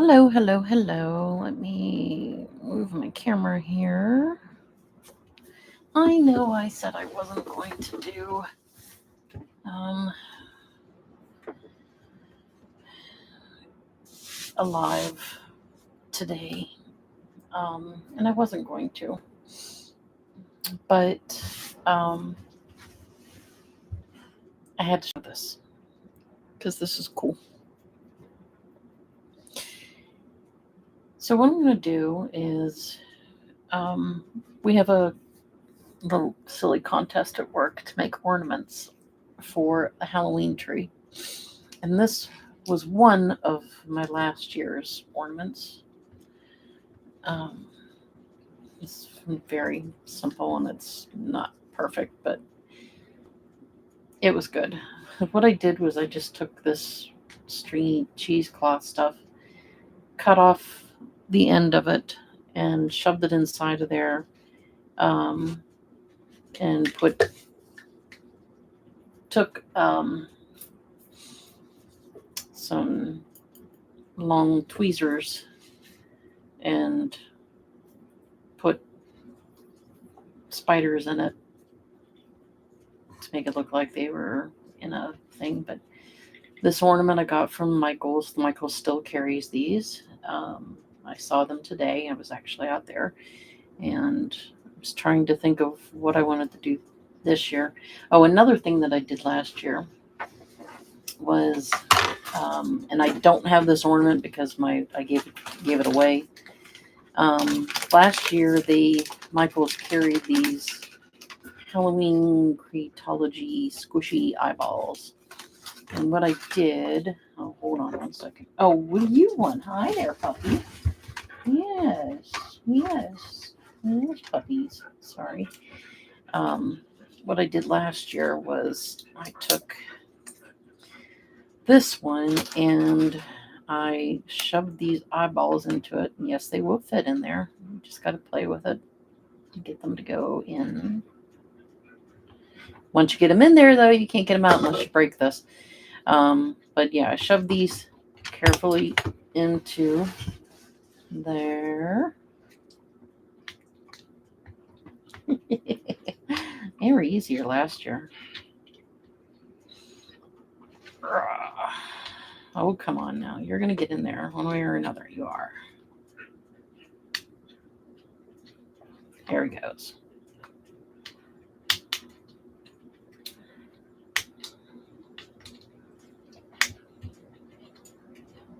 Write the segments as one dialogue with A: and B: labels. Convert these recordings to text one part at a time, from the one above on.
A: Hello, hello, hello. Let me move my camera here. I know I said I wasn't going to do a live today, and I wasn't going to, but I had to show this because this is cool. So what I'm going to do is we have a little silly contest at work to make ornaments for a Halloween tree. And this was one of my last year's ornaments. It's very simple and it's not perfect, but it was good. What I did was I just took this stringy cheesecloth stuff, cut off the end of it, and shoved it inside of there, and took some long tweezers and put spiders in it to make it look like they were in a thing. But this ornament I got from Michael's. Michael still carries these. I saw them today. I was actually out there and I was trying to think of what I wanted to do this year. Oh, another thing that I did last year was, and I don't have this ornament because I gave it away. Last year, Michaels carried these Halloween Creatology squishy eyeballs. And what I did, oh, hold on one second. Oh, will you one? Hi there, puppy. Yes. Yes, puppies. Sorry. What I did last year was I took this one and I shoved these eyeballs into it. And yes, they will fit in there. You just got to play with it to get them to go in. Once you get them in there, though, you can't get them out unless you break this. But yeah, I shoved these carefully into there. They were easier last year. Oh, come on now. You're going to get in there one way or another. You are. There he goes.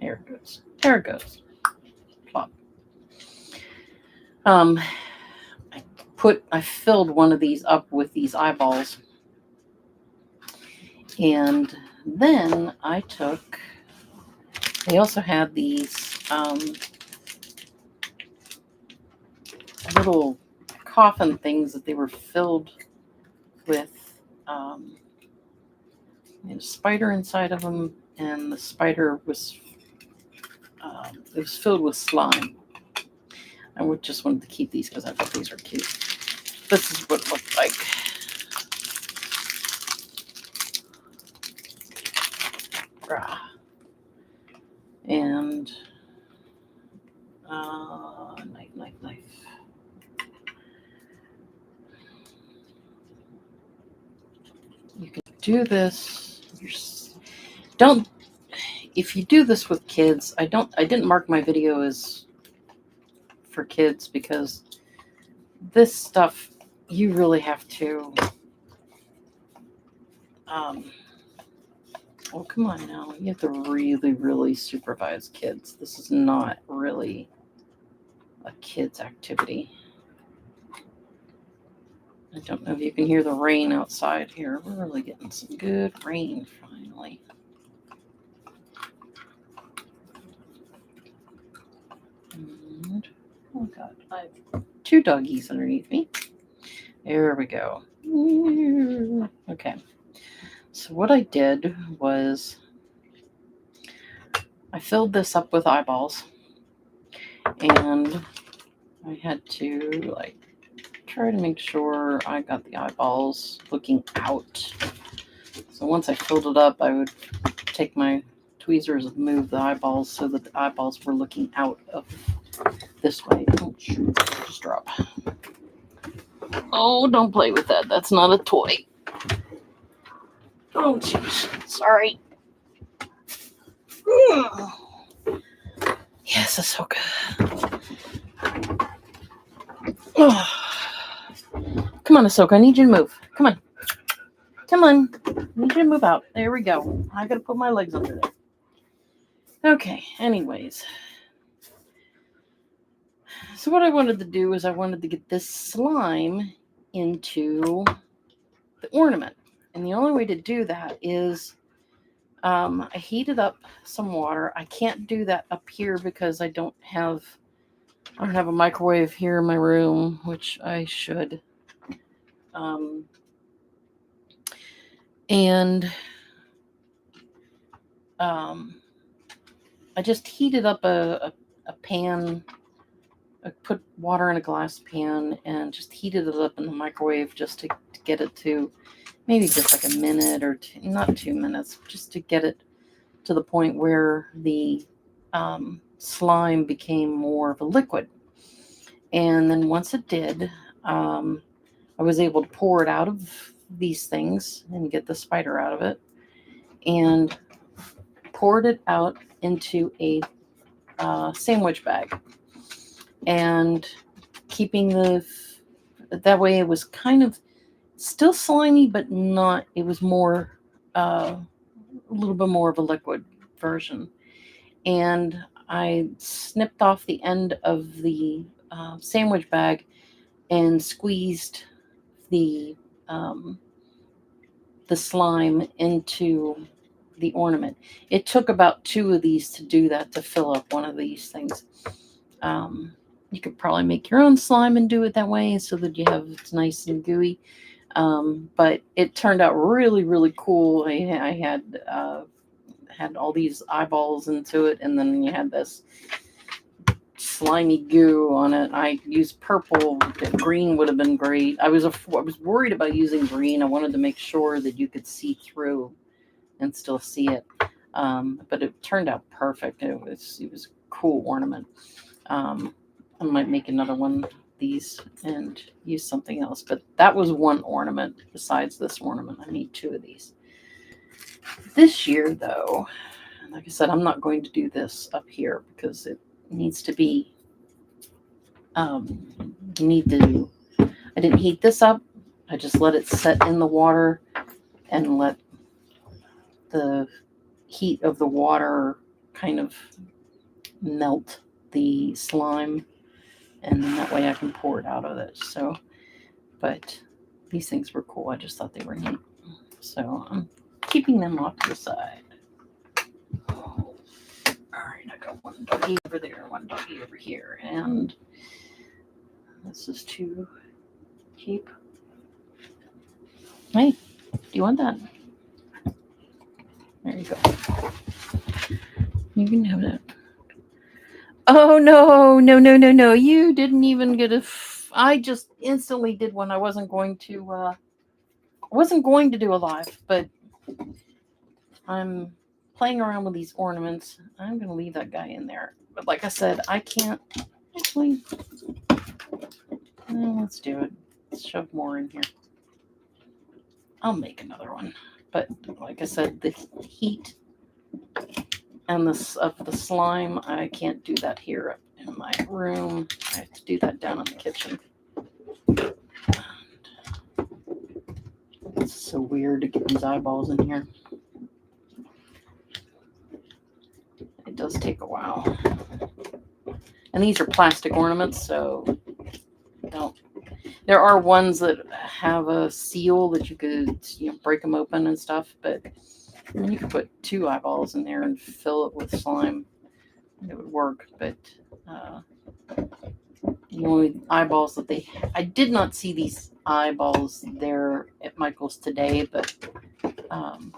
A: There it goes. There it goes. Plop. I filled one of these up with these eyeballs. And then they also had these little coffin things that they were filled with a spider inside of them, and the spider was it was filled with slime. I just wanted to keep these because I thought these were cute. This is what it looked like. And knife. You can do this. If you do this with kids, I didn't mark my video as for kids because this stuff you really have to oh, come on now. You have to really, really supervise kids. This is not really a kid's activity. I don't know if you can hear the rain outside here. We're really getting some good rain finally. And, oh God, I have 2 doggies underneath me. There we go. Okay. So what I did was I filled this up with eyeballs, and I had to try to make sure I got the eyeballs looking out. So once I filled it up, I would take my tweezers have moved the eyeballs so that the eyeballs were looking out of this way. Oh, shoot. Just drop. Oh, don't play with that. That's not a toy. Oh, jeez. Sorry. Yes, Ahsoka. Come on, Ahsoka. I need you to move. Come on. Come on. I need you to move out. There we go. I gotta put my legs under there. Okay, anyways. So what I wanted to do is I wanted to get this slime into the ornament. And the only way to do that is I heated up some water. I can't do that up here because I don't have a microwave here in my room, which I should. I just heated up a pan. I put water in a glass pan and just heated it up in the microwave just to get it to maybe just like a minute or two, not 2 minutes, just to get it to the point where the slime became more of a liquid. And then once it did, I was able to pour it out of these things and get the spider out of it, and poured it out into a sandwich bag. And keeping that way, it was kind of still slimy, but not, it was more, a little bit more of a liquid version. And I snipped off the end of the sandwich bag and squeezed the slime into the ornament. It took about 2 of these to do that, to fill up one of these things. You could probably make your own slime and do it that way so that it's nice and gooey. But it turned out really, really cool. I had all these eyeballs into it, and then you had this slimy goo on it. I used purple. Green would have been great. I was worried about using green. I wanted to make sure that you could see through and still see it. But it turned out perfect. It was a cool ornament. I might make another one of these and use something else, but that was one ornament. Besides this ornament, I need 2 of these. This year, though, like I said, I'm not going to do this up here because it needs to be, I didn't heat this up. I just let it set in the water and let the heat of the water kind of melt the slime, and then that way I can pour it out of it. So, but these things were cool. I just thought they were neat. So I'm keeping them off to the side. All right, I got one doggy over there, one doggy over here, and this is to keep. Hey, do you want that? There you go. You can have that. Oh, no. You didn't even get I just instantly did one. I wasn't going to do a live, but I'm playing around with these ornaments. I'm going to leave that guy in there. But like I said, I can't actually. Let's do it. Let's shove more in here. I'll make another one. But like I said, the heat and of the slime, I can't do that here in my room. I have to do that down in the kitchen. It's so weird to get these eyeballs in here. It does take a while. And these are plastic ornaments, so don't. There are ones that have a seal that you could, break them open and stuff, but you could put 2 eyeballs in there and fill it with slime. It would work, but the only eyeballs that I did not see these eyeballs there at Michael's today, but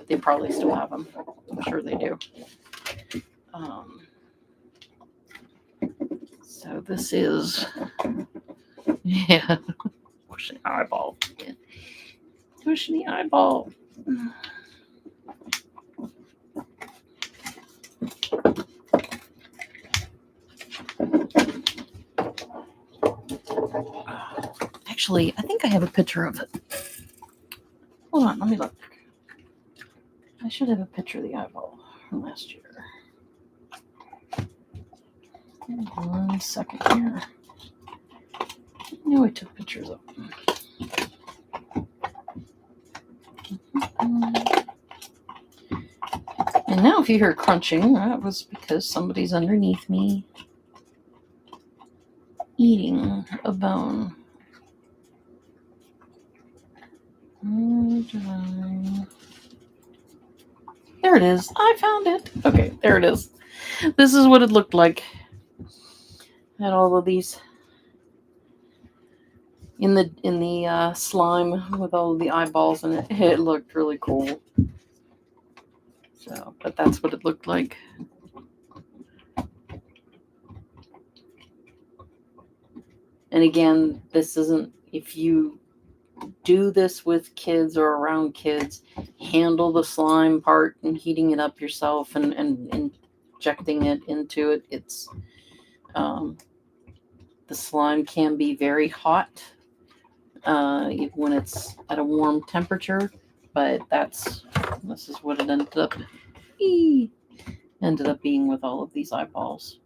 A: they probably still have them. I'm sure they do. So this is, yeah, push the eyeball. Yeah. Push the eyeball. Actually, I think I have a picture of it. Hold on, let me look. I should have a picture of the eyeball from last year. 1 second here. I knew I took pictures of them. And now if you hear crunching, that was because somebody's underneath me eating a bone. There it is. I found it. Okay, there it is. This is what it looked like. Had all of these in the slime with all of the eyeballs in it. It looked really cool. So, but that's what it looked like. And again, this isn't, if you do this with kids or around kids, handle the slime part and heating it up yourself and injecting it into it. It's the slime can be very hot when it's at a warm temperature, but this is what it ended up being with all of these eyeballs.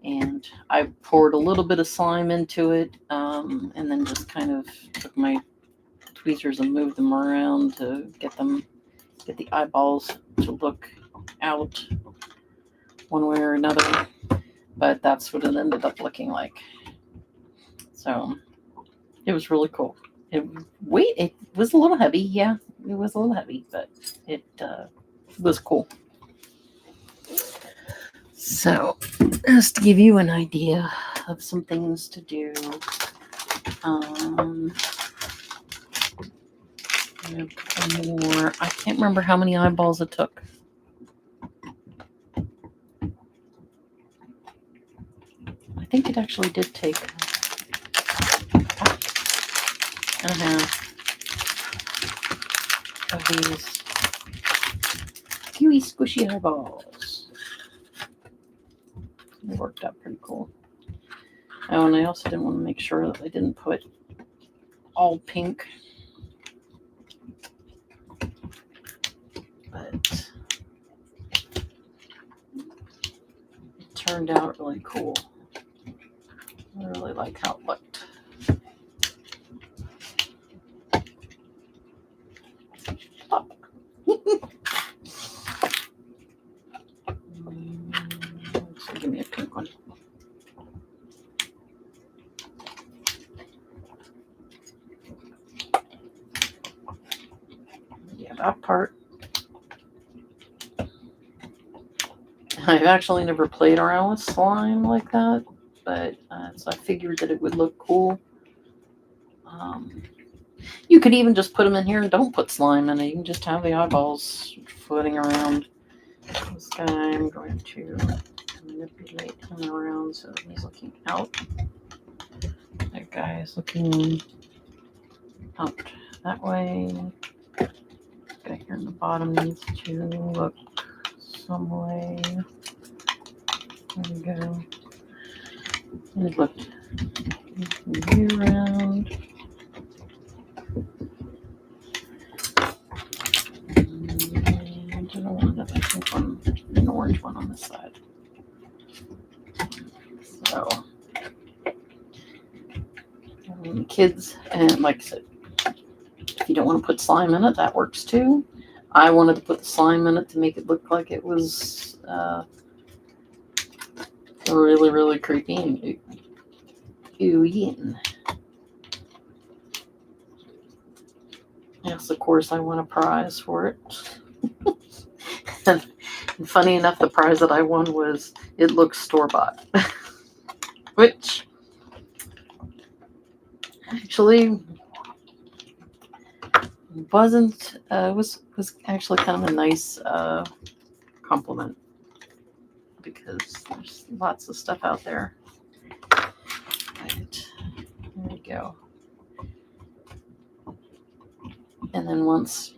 A: And I poured a little bit of slime into it, and then just kind of took my tweezers and moved them around to get the eyeballs to look out one way or another. But that's what it ended up looking like. So it was really cool. It was a little heavy. Yeah, it was a little heavy, but it was cool. So, just to give you an idea of some things to do, I have a couple more. I can't remember how many eyeballs it took. I think it actually did take a pack and a half of these gooey, squishy eyeballs. It worked out pretty cool. Oh, and I also didn't want to make sure that I didn't put all pink. But it turned out really cool. I really like how it looked. Stop. So give me a pink one. Yeah, that part. I've actually never played around with slime like that, but so I figured that it would look cool. You could even just put them in here and don't put slime in it. You can just have the eyeballs floating around. This guy, I'm going to manipulate him around so that he's looking out. That guy is looking out that way. This guy here in the bottom needs to look some way. There we go. And it looked around. And I want another pink one, an orange one on this side. So, kids, and like I said, if you don't want to put slime in it, that works too. I wanted to put the slime in it to make it look like it was really, really creepy and ooey. Yes, of course, I won a prize for it. And funny enough, the prize that I won was it looks store-bought, which actually wasn't. Was actually kind of a nice compliment because there's lots of stuff out there. Right. There we go. And then once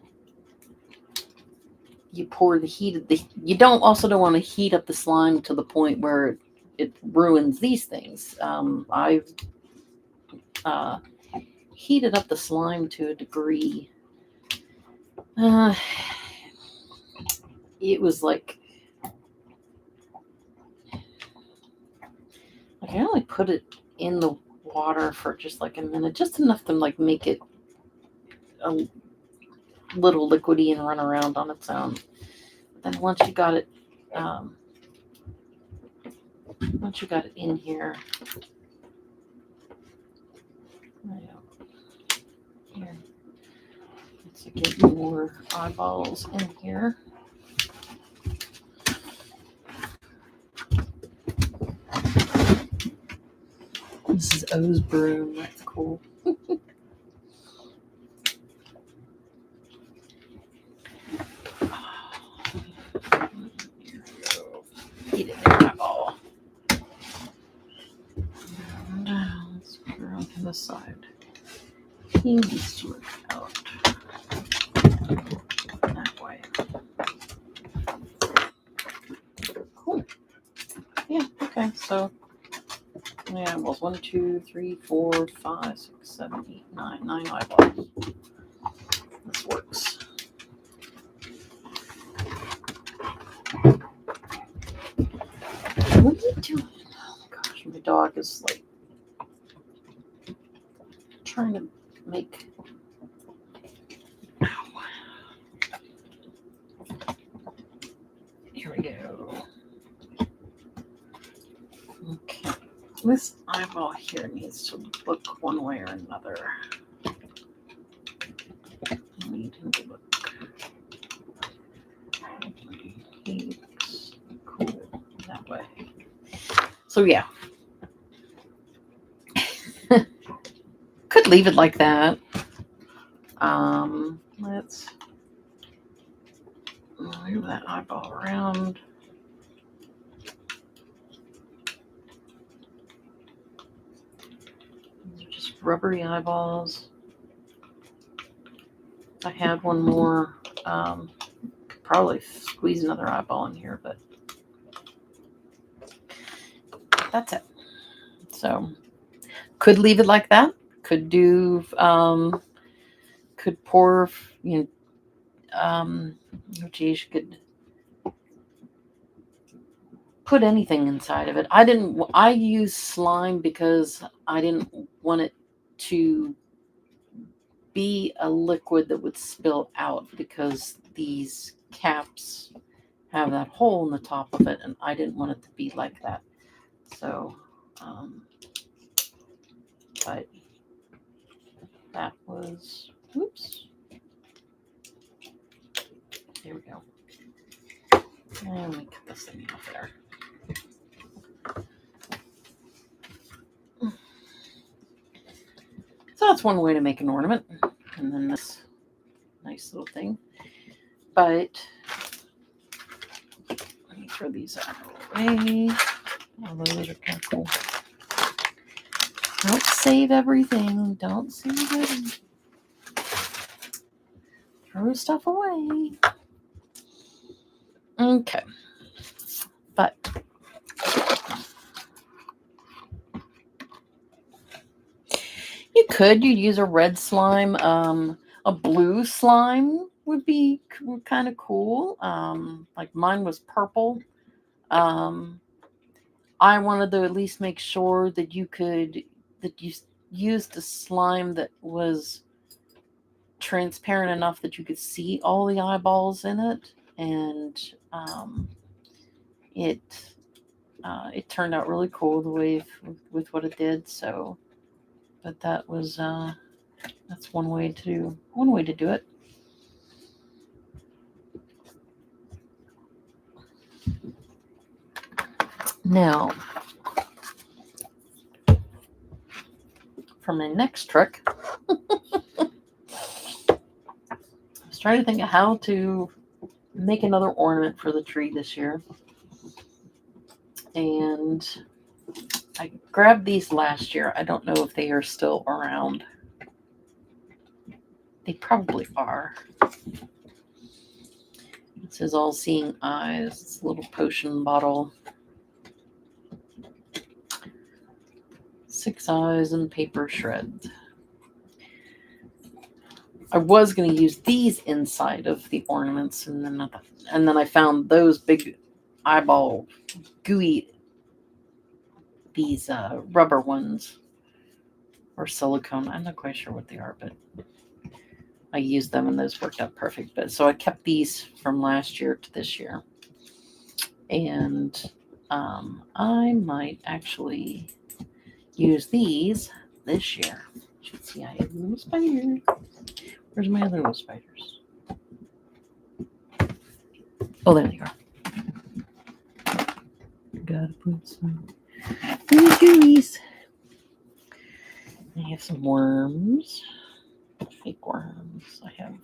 A: you pour the heat, you don't want to heat up the slime to the point where it ruins these things. I've heated up the slime to a degree. It was like I only put it in the water for just like a minute, just enough to like make it a little liquidy and run around on its own. But then once you got it in here, let's get more eyeballs in here. This is O's broom. That's cool. Get it there, eyeball. And let's put her on the side. He needs to look out that way. Cool. Yeah, okay, so yeah, well, 1, 2, 3, 4, 5, 6, 7, 8, 9. 9 eyeballs. This works. What are you doing? Oh my gosh, my dog is like trying to make. Ow. Here we go. Okay. This eyeball here needs to look one way or another. I need him to look. He looks cool that way. So yeah. Could leave it like that. Let's move that eyeball around. These are just rubbery eyeballs. I had one more. Could probably squeeze another eyeball in here, but that's it. So could leave it like that. Could do. Could pour. Oh geez, you could put anything inside of it. I use slime because I didn't want it to be a liquid that would spill out, because these caps have that hole in the top of it, and I didn't want it to be like that. So, but that was, oops. There we go. And let me cut this thing out there. So that's one way to make an ornament. And then this nice little thing. But let me throw these out of the way. Although those are kind of cool. Don't save everything. Don't save it. Throw stuff away. Okay. But you'd use a red slime. A blue slime would be kind of cool. Like mine was purple. I wanted to at least make sure that you used a slime that was transparent enough that you could see all the eyeballs in it, and it turned out really cool the way with what it did. So, but that was that's one way to do it. Now, for my next trick, I was trying to think of how to make another ornament for the tree this year. And I grabbed these last year. I don't know if they are still around. They probably are. It says All Seeing Eyes. It's a little potion bottle. 6 eyes and paper shred. I was going to use these inside of the ornaments, and then I found those big eyeball gooey, these rubber ones or silicone. I'm not quite sure what they are, but I used them and those worked out perfect. But so I kept these from last year to this year, and I might actually use these this year. You should see I have little spiders. Where's my other little spiders? Oh, there they are. Gotta put some gooeys. I have some worms, fake worms. I have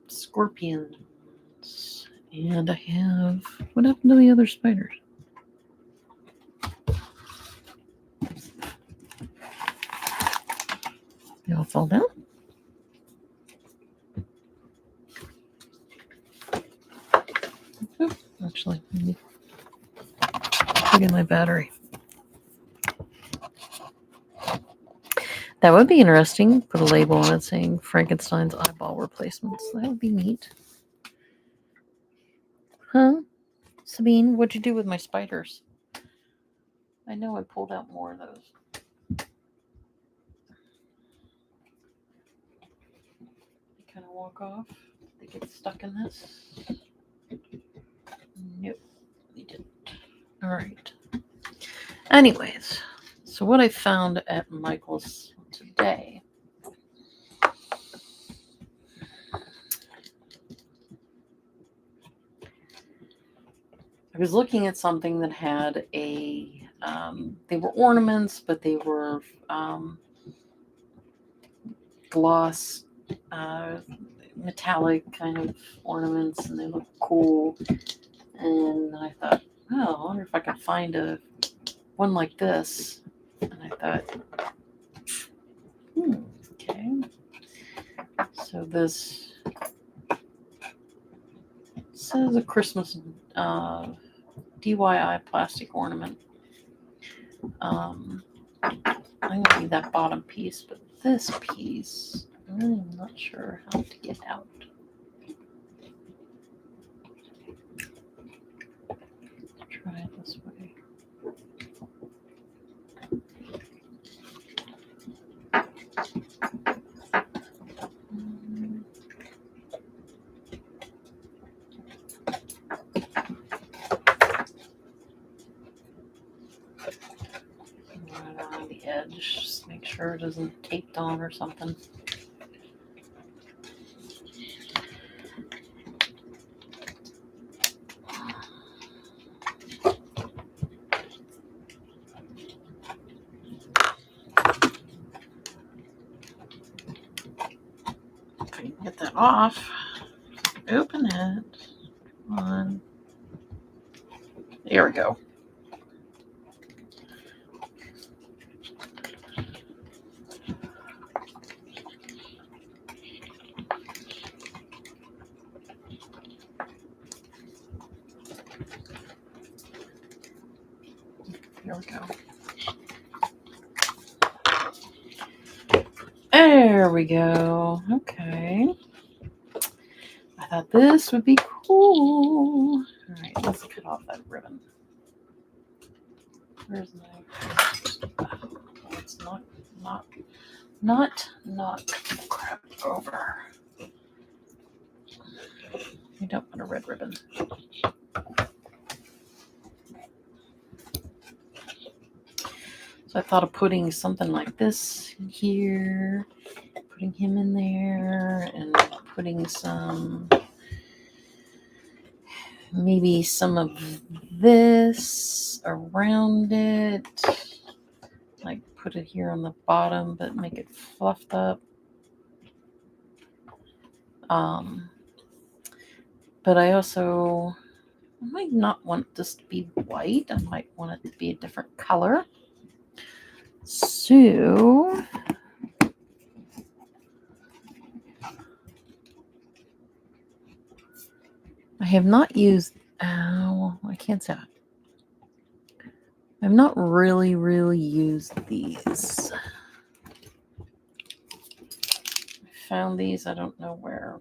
A: scorpions, and I have, what happened to the other spiders? They all fall down. Oh, actually, let me plug in my battery. That would be interesting. Put a label on it saying Frankenstein's eyeball replacements. That would be neat. Huh? Sabine, what'd you do with my spiders? I know I pulled out more of those. They kind of walk off. They get stuck in this. Nope, they didn't. All right. Anyways, so what I found at Michael's today. I was looking at something that had a, they were ornaments, but they were gloss, metallic kind of ornaments, and they look cool. And I thought, oh, I wonder if I could find one like this. And I thought, okay. So this says a Christmas DIY plastic ornament. I'm going to need that bottom piece, but this piece, I'm not sure how to get out. Try it this way. Right on the edge, just make sure it isn't taped on or something. If I can get that off, open it. Come on. There we go. There we go. There we go. Okay. I thought this would be cool. All right, let's cut off that ribbon. Where's my? Oh, it's not crap over. You don't want a red ribbon. So I thought of putting something like this here, putting him in there, and putting maybe some of this around it. Like put it here on the bottom, but make it fluffed up. But I might not want this to be white. I might want it to be a different color. So I have not used, I can't say that. I've not really used these. I found these, I don't know where.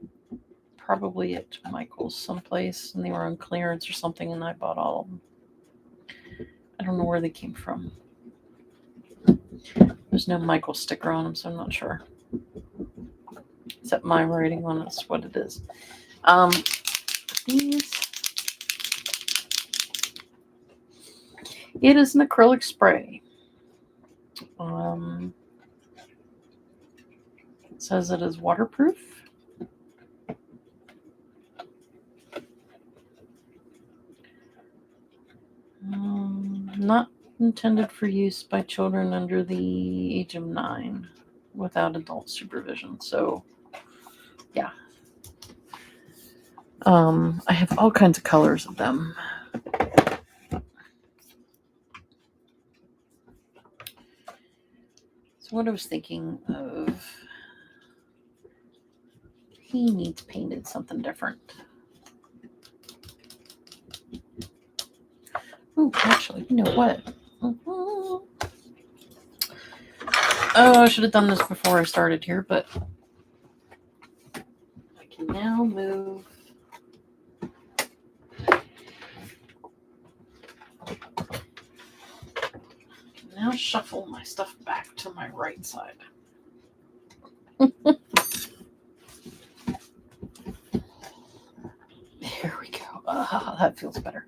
A: Probably at Michael's someplace, and they were on clearance or something, and I bought all of them. I don't know where they came from. There's no Michael sticker on them, so I'm not sure. Except my writing on it's what it is. These. It is an acrylic spray. It says it is waterproof. Not intended for use by children under the age of 9 without adult supervision. So, yeah. I have all kinds of colors of them. So what I was thinking of, he needs painted something different. Oh, actually, you know what? Oh, I should have done this before I started here, but I can now move. Now shuffle my stuff back to my right side. There we go. That feels better.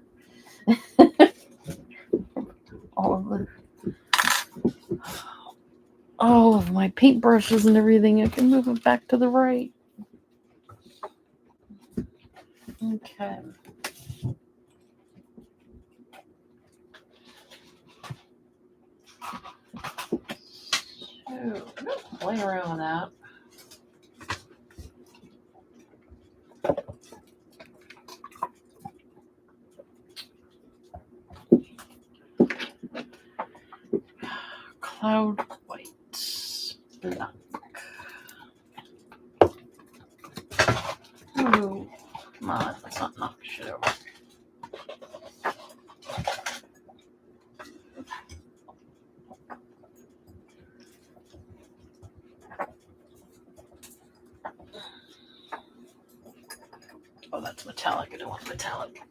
A: All of my paintbrushes and everything, I can move it back to the right. Okay. So, I'm going to play around with that. Cloud white. Black. Oh, come on. Let's not knock shit over. Oh, that's metallic. I don't want metallic.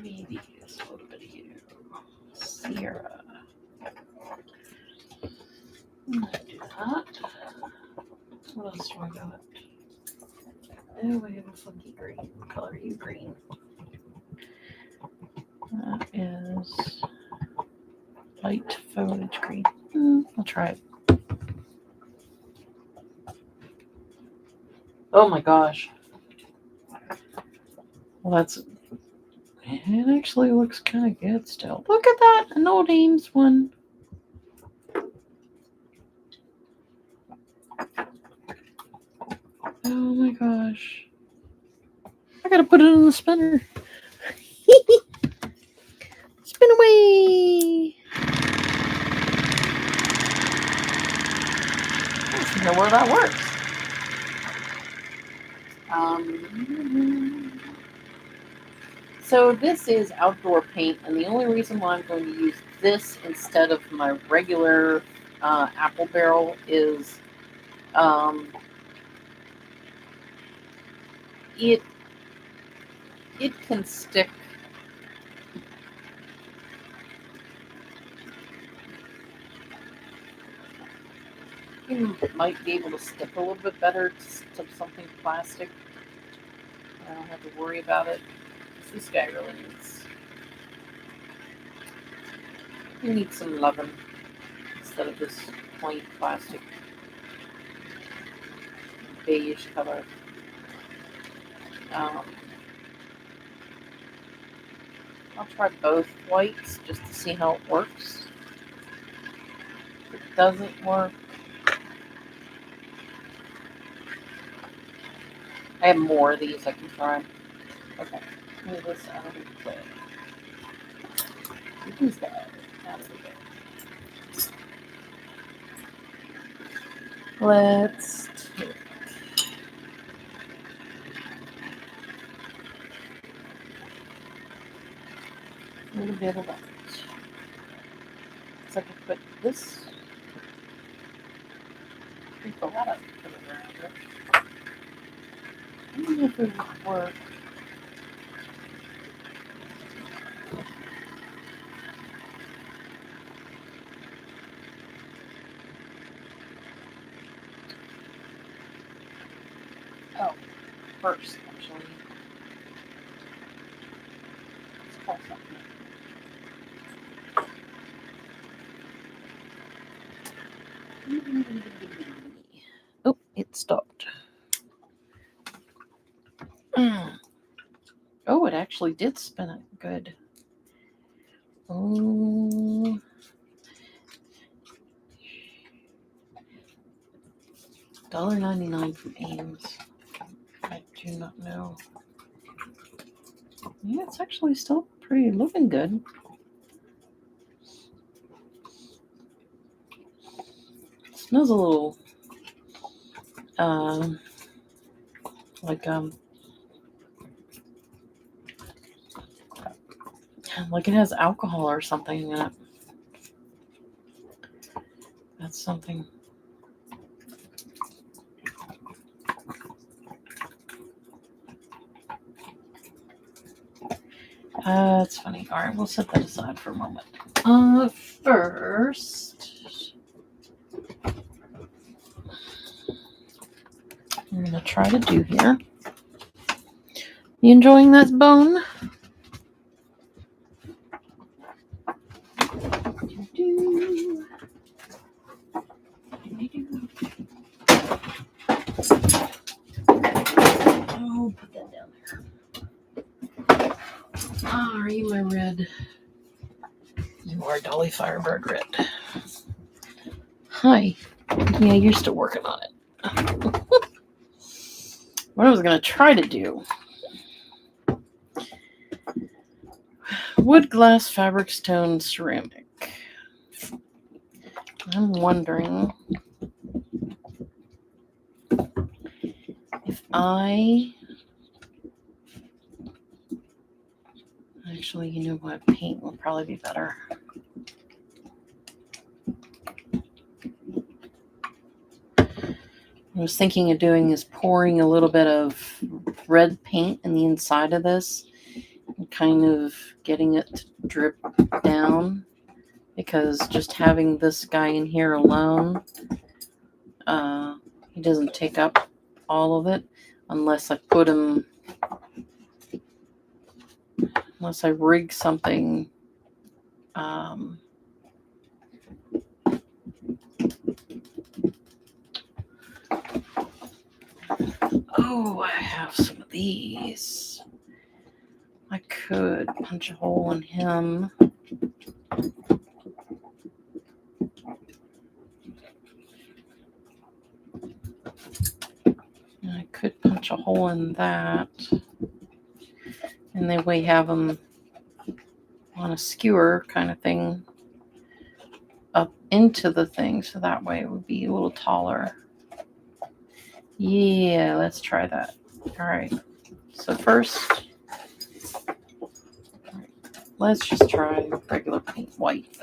A: Maybe just a little bit of you. Sierra. I'm going to do that. What else do I got? Oh, we have a funky green. What color are you green? That is light foliage green. I'll try it. Oh my gosh. Well, it actually looks kind of good still. Look at that, an old Ames one. Oh my gosh. I gotta put it in the spinner. Spin away. Let's know where that works. So this is outdoor paint, and the only reason why I'm going to use this instead of my regular apple barrel is it can stick. You might be able to stick a little bit better to something plastic. I don't have to worry about it. This guy really needs some loving instead of this plain plastic beige color. I'll try both whites just to see how it works. If it doesn't work, I have more of these I can try. Okay, move this out of the way. Who's that? Out of the way. Let's take diddle don't. So I could put this colada up, put it around it. I don't know if it would work. Oh, first, actually. Let's call something. Oh, it stopped. Oh, it actually did spin it. Good. Oh. $1.99 from Ames. I do not know. Yeah, it's actually still pretty looking good. It smells a little like it has alcohol or something in it. That's something. That's funny. All right, we'll set that aside for a moment. First, I'm gonna try to do here. You enjoying that bone? Oh, put that down there. Are you my red? You are Dolly Firebird Red. Hi. Yeah, you're still working on it. What I was going to try to do. Wood, glass, fabric, stone, ceramic. I'm wondering if actually, you know what? Paint will probably be better. I was thinking of doing is pouring a little bit of red paint in the inside of this and kind of getting it to drip down, because just having this guy in here alone, he doesn't take up all of it unless I put him, unless I rig something. Oh, I have some of these. I could punch a hole in him. And I could punch a hole in that. And then we have them on a skewer kind of thing up into the thing, so that way it would be a little taller. Yeah, let's try that. All right. So first, let's just try regular paint white.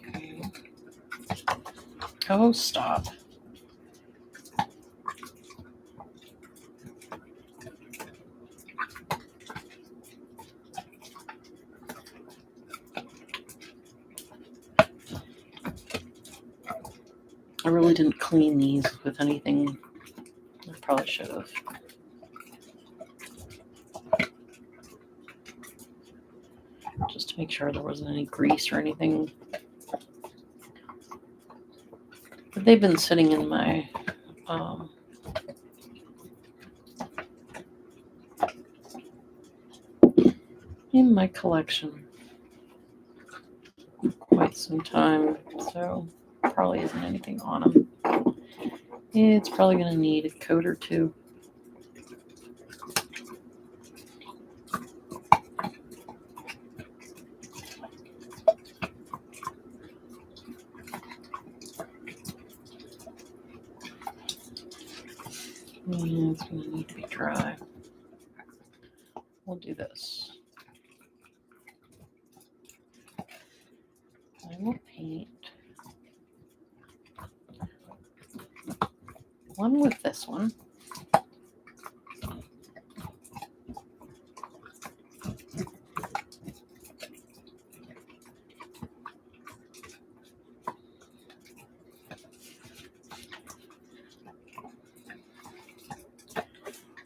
A: Okay. Oh, stop. I really didn't clean these with anything. I probably should have. Just to make sure there wasn't any grease or anything. But they've been sitting in my collection for quite some time, so probably isn't anything on them. It's probably going to need a coat or two. It's going to need to be dry. We'll do this. I will paint one with this one.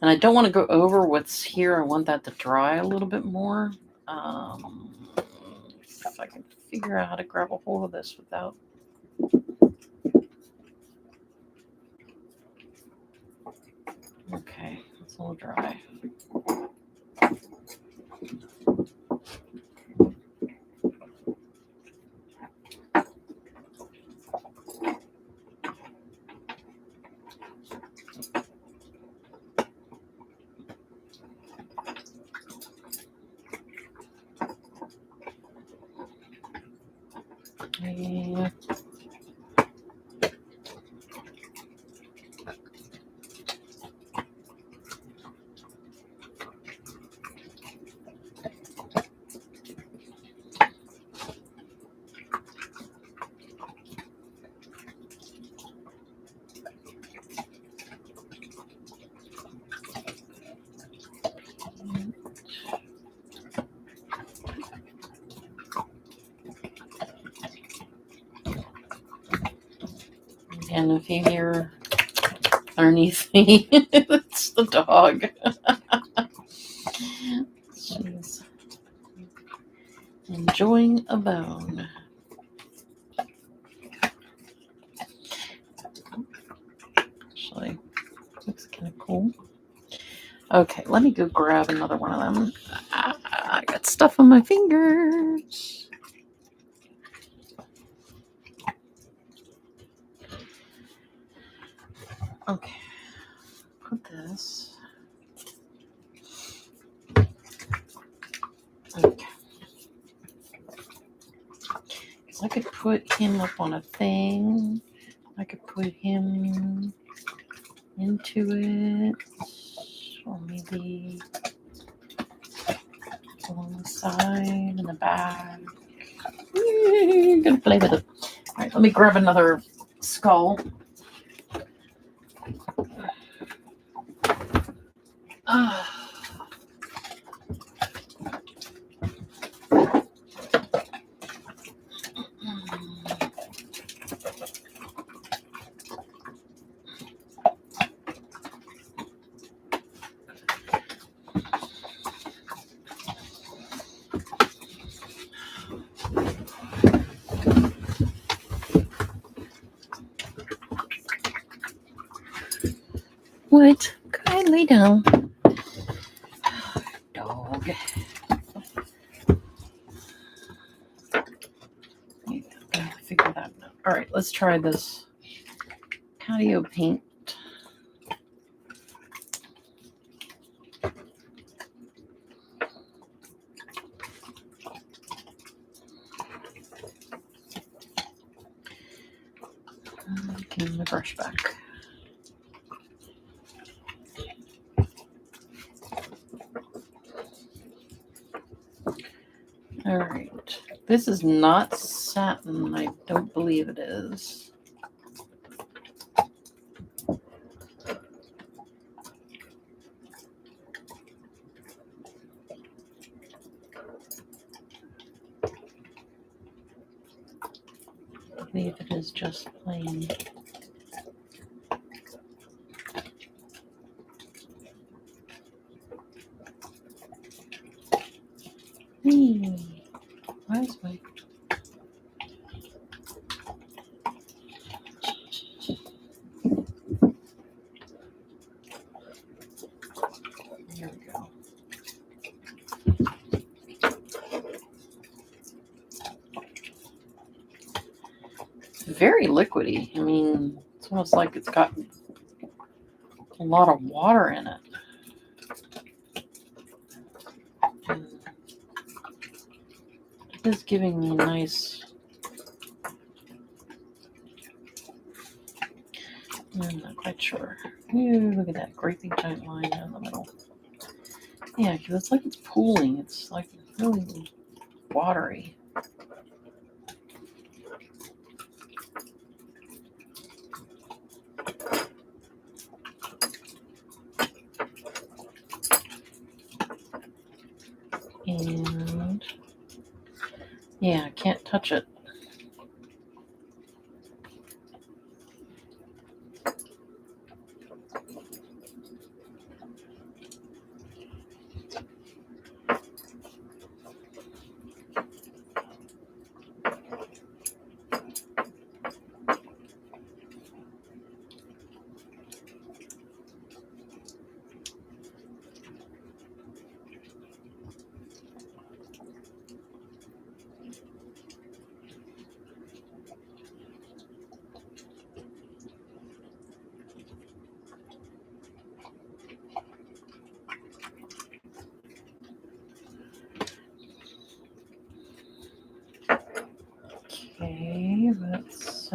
A: And I don't want to go over what's here. I want that to dry a little bit more. If I can figure out how to grab a hold of this without. Okay, it's a little dry. Yeah. And if you hear underneath me, it's the dog. She's enjoying a bone. Actually, looks kind of cool. Okay, let me go grab another one of them. I got stuff on my fingers. Okay, put this. Okay. So I could put him up on a thing. I could put him into it. Or maybe along the side and the back. I'm gonna play with it. All right, let me grab another skull. What? Go ahead, lay down. Dog. Gotta figure that out. All right, let's try this patio paint. Give my brush back. All right. This is not satin. I don't believe it is. I believe it is just plain. Where's my... Here we go. Very liquidy. I mean, it's almost like it's got a lot of water in it. It is giving me a nice I'm not quite sure. Ooh, look at that great big giant line down the middle. Yeah, because it's like it's pooling. It's like really watery. And yeah, I can't touch it. Okay, let's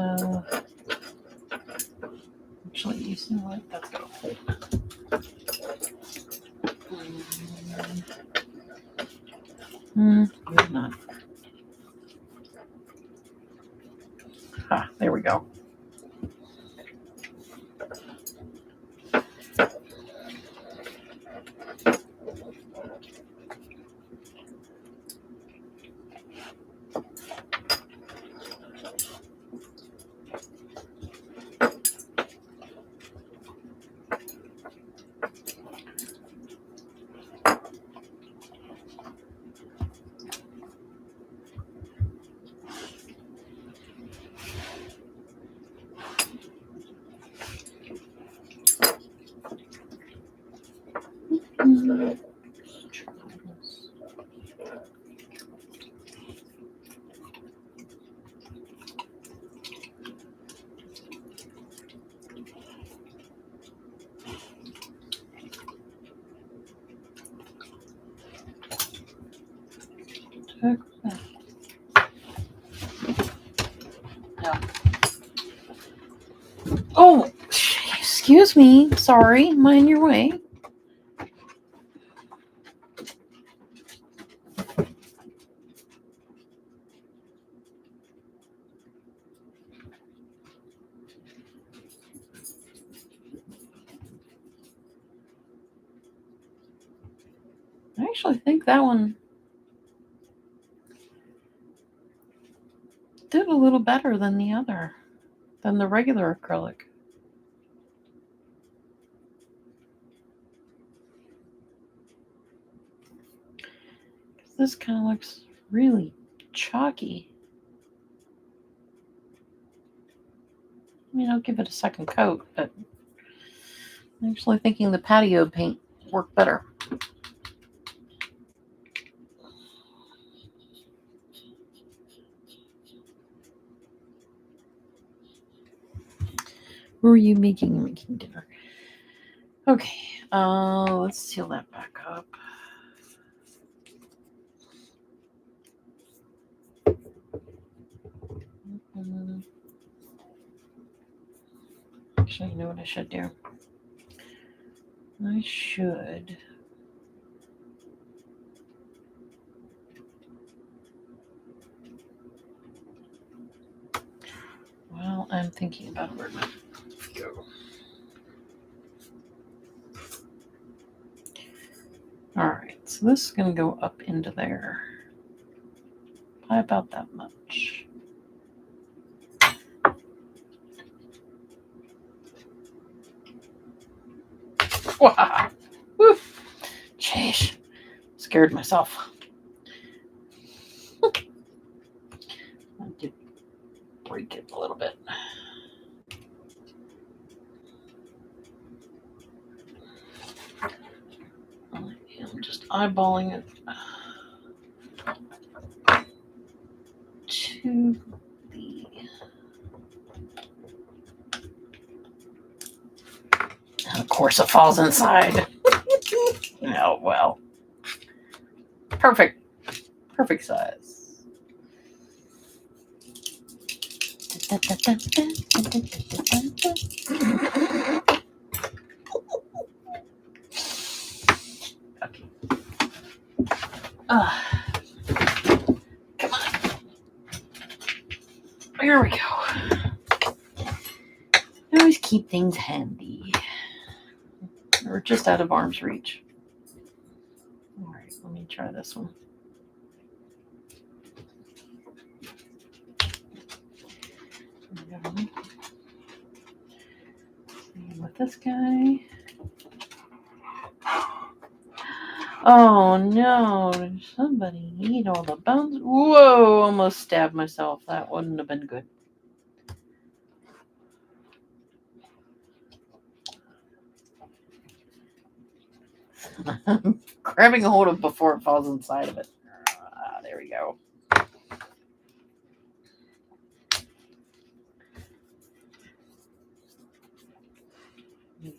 A: actually using like that's got a hole. Maybe not. Ah, there we go. Oh, excuse me. Sorry, mind your way. I actually think that one did a little better than the other, than the regular acrylic. This kind of looks really chalky. I mean, I'll give it a second coat, but I'm actually thinking the patio paint worked better. What were you making? You're making dinner. Okay, let's seal that back up. Actually, you know what I should do? I should. Well, I'm thinking about where my go. All right, so this is going to go up into there. Probably about that much. Wow. Woo. Jeez. Scared myself. I did break it a little bit. I'm just eyeballing it to the. And of course, it falls inside. Oh, well. Perfect. Perfect size. Come on. There we go. I always keep things handy. We're just out of arm's reach. All right, let me try this one. There we go. Same with this guy. Oh no, did somebody eat all the bones? Whoa, almost stabbed myself. That wouldn't have been good. Grabbing a hold of it before it falls inside of it. There we go.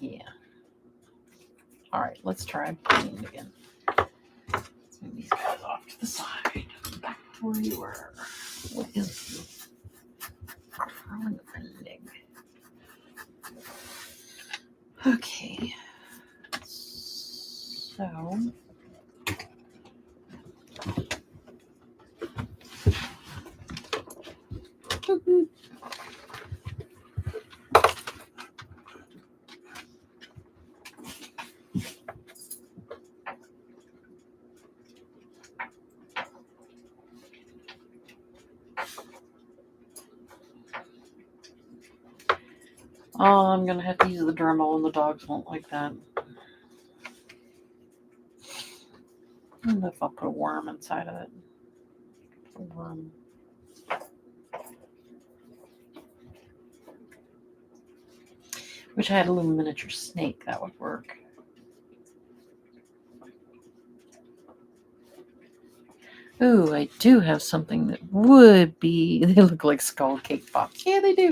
A: Yeah. All right, let's try putting it again. Let's move these guys off to the side. Back to where you were. What is crowdfunding? Okay. So. Oh, I'm gonna have to use the Dremel, and the dogs won't like that. I don't know if I'll put a worm inside of it. A worm. Wish I had a little miniature snake. That would work. Ooh, I do have something that would be. They look like skull cake pops. Yeah, they do.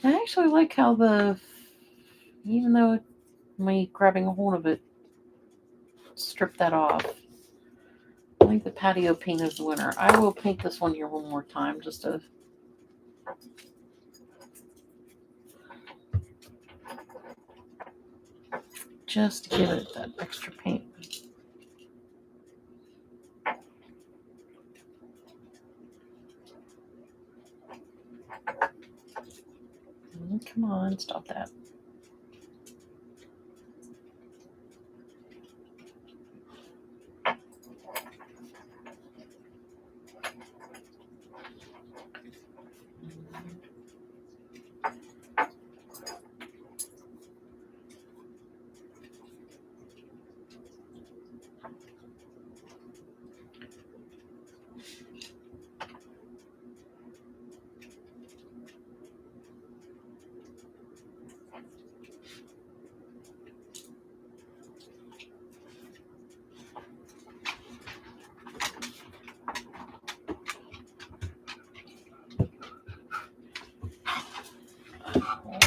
A: I actually like how even though me grabbing a hold of it, strip that off. I think the patio paint is the winner. I will paint this one here one more time just to give it that extra paint. Come on, stop that.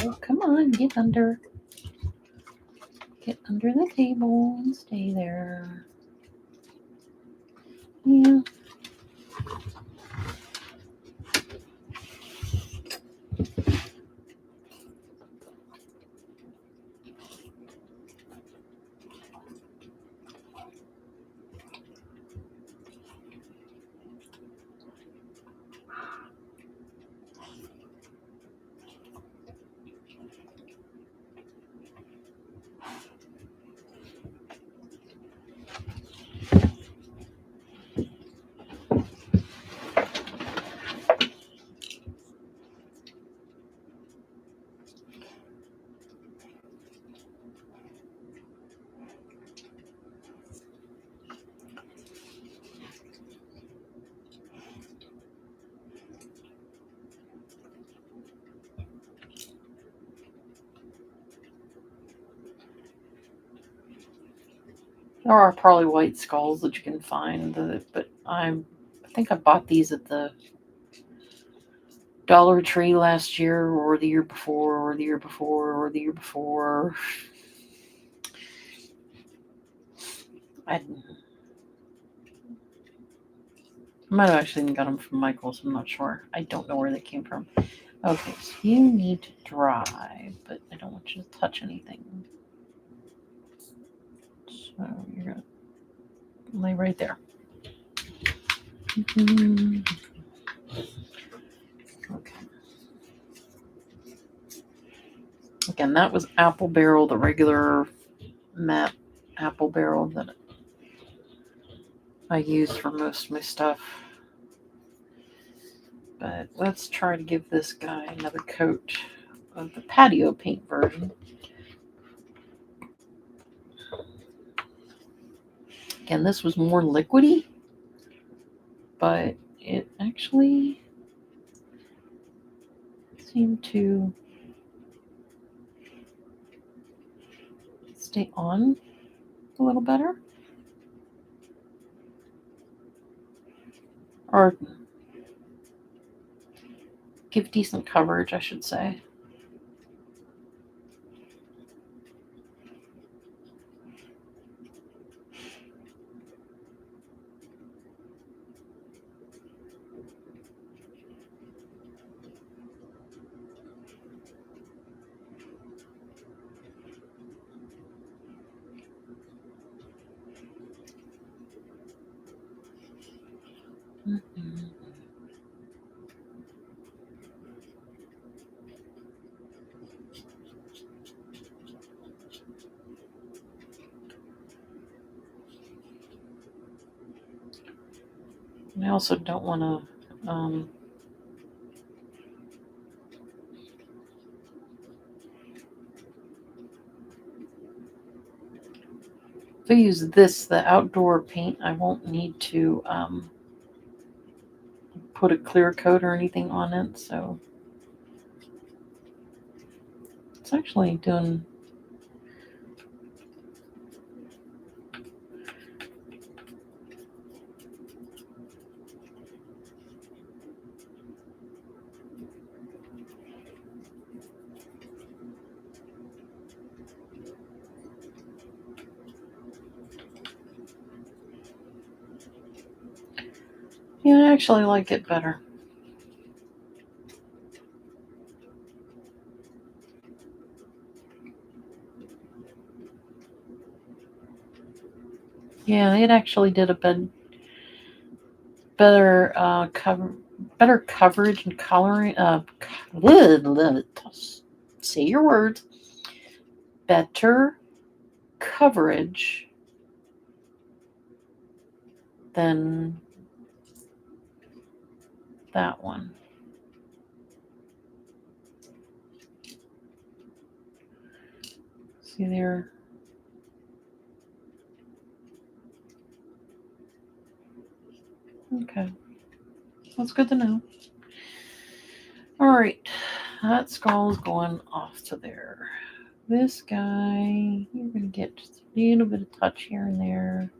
A: Oh, come on, get under. Get under the table and stay there. Yeah. There are probably white skulls that you can find, but I think I bought these at the Dollar Tree last year, or the year before, or the year before, or the year before. I might have actually got them from Michael's. I'm not sure. I don't know where they came from. Okay, so you need to dry, but I don't want you to touch anything. So you're going to lay right there. Okay. Again, that was apple barrel, the regular matte apple barrel that I use for most of my stuff. But let's try to give this guy another coat of the patio paint version. Again, this was more liquidy, but it actually seemed to stay on a little better. Or give decent coverage, I should say. And I also don't want to if I use this, the outdoor paint, I won't need to put a clear coat or anything on it. So it's actually doing yeah, I actually like it better. Yeah, it actually did a better better coverage and coloring. Say your words. Better coverage than that one. See there. Okay, that's good to know. All right, that skull is going off to there. This guy, you're gonna get just a little bit of touch here and there.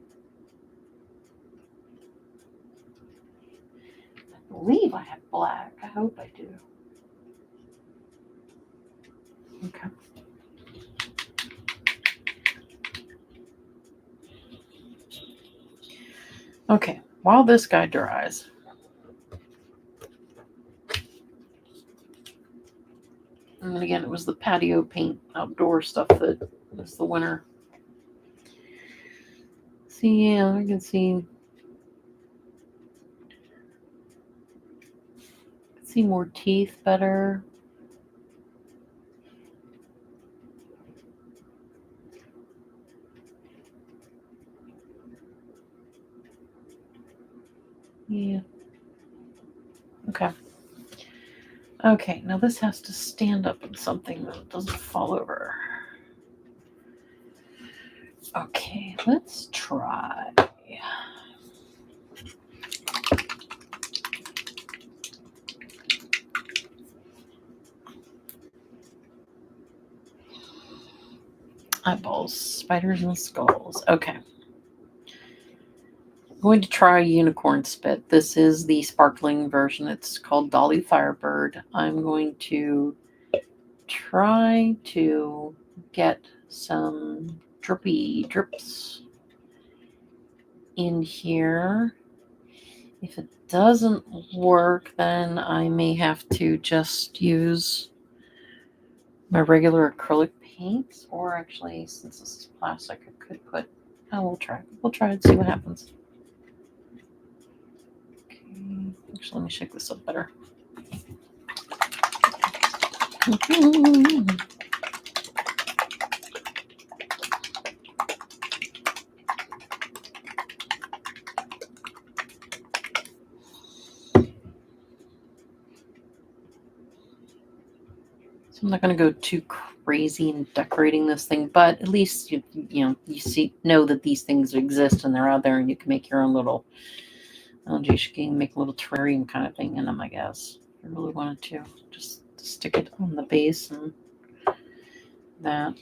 A: I believe I have black. I hope I do. Okay. Okay, while this guy dries, and again, it was the patio paint outdoor stuff that was the winner. See, yeah, I can see more teeth better. Yeah. Okay. Okay, now this has to stand up in something that doesn't fall over. Okay, let's try. Eyeballs, spiders, and skulls. Okay. I'm going to try unicorn spit. This is the sparkling version. It's called Dolly Firebird. I'm going to try to get some drips in here. If it doesn't work, then I may have to just use my regular acrylic paints, or actually, since this is plastic, I could put. Oh, we'll try. We'll try and see what happens. Okay. Actually, let me shake this up better. So I'm not going to go too crazy in decorating this thing, but at least you know that these things exist and they're out there, and you can make your own little. You can make a little terrarium kind of thing in them, I guess. If you really wanted to, just stick it on the base and that.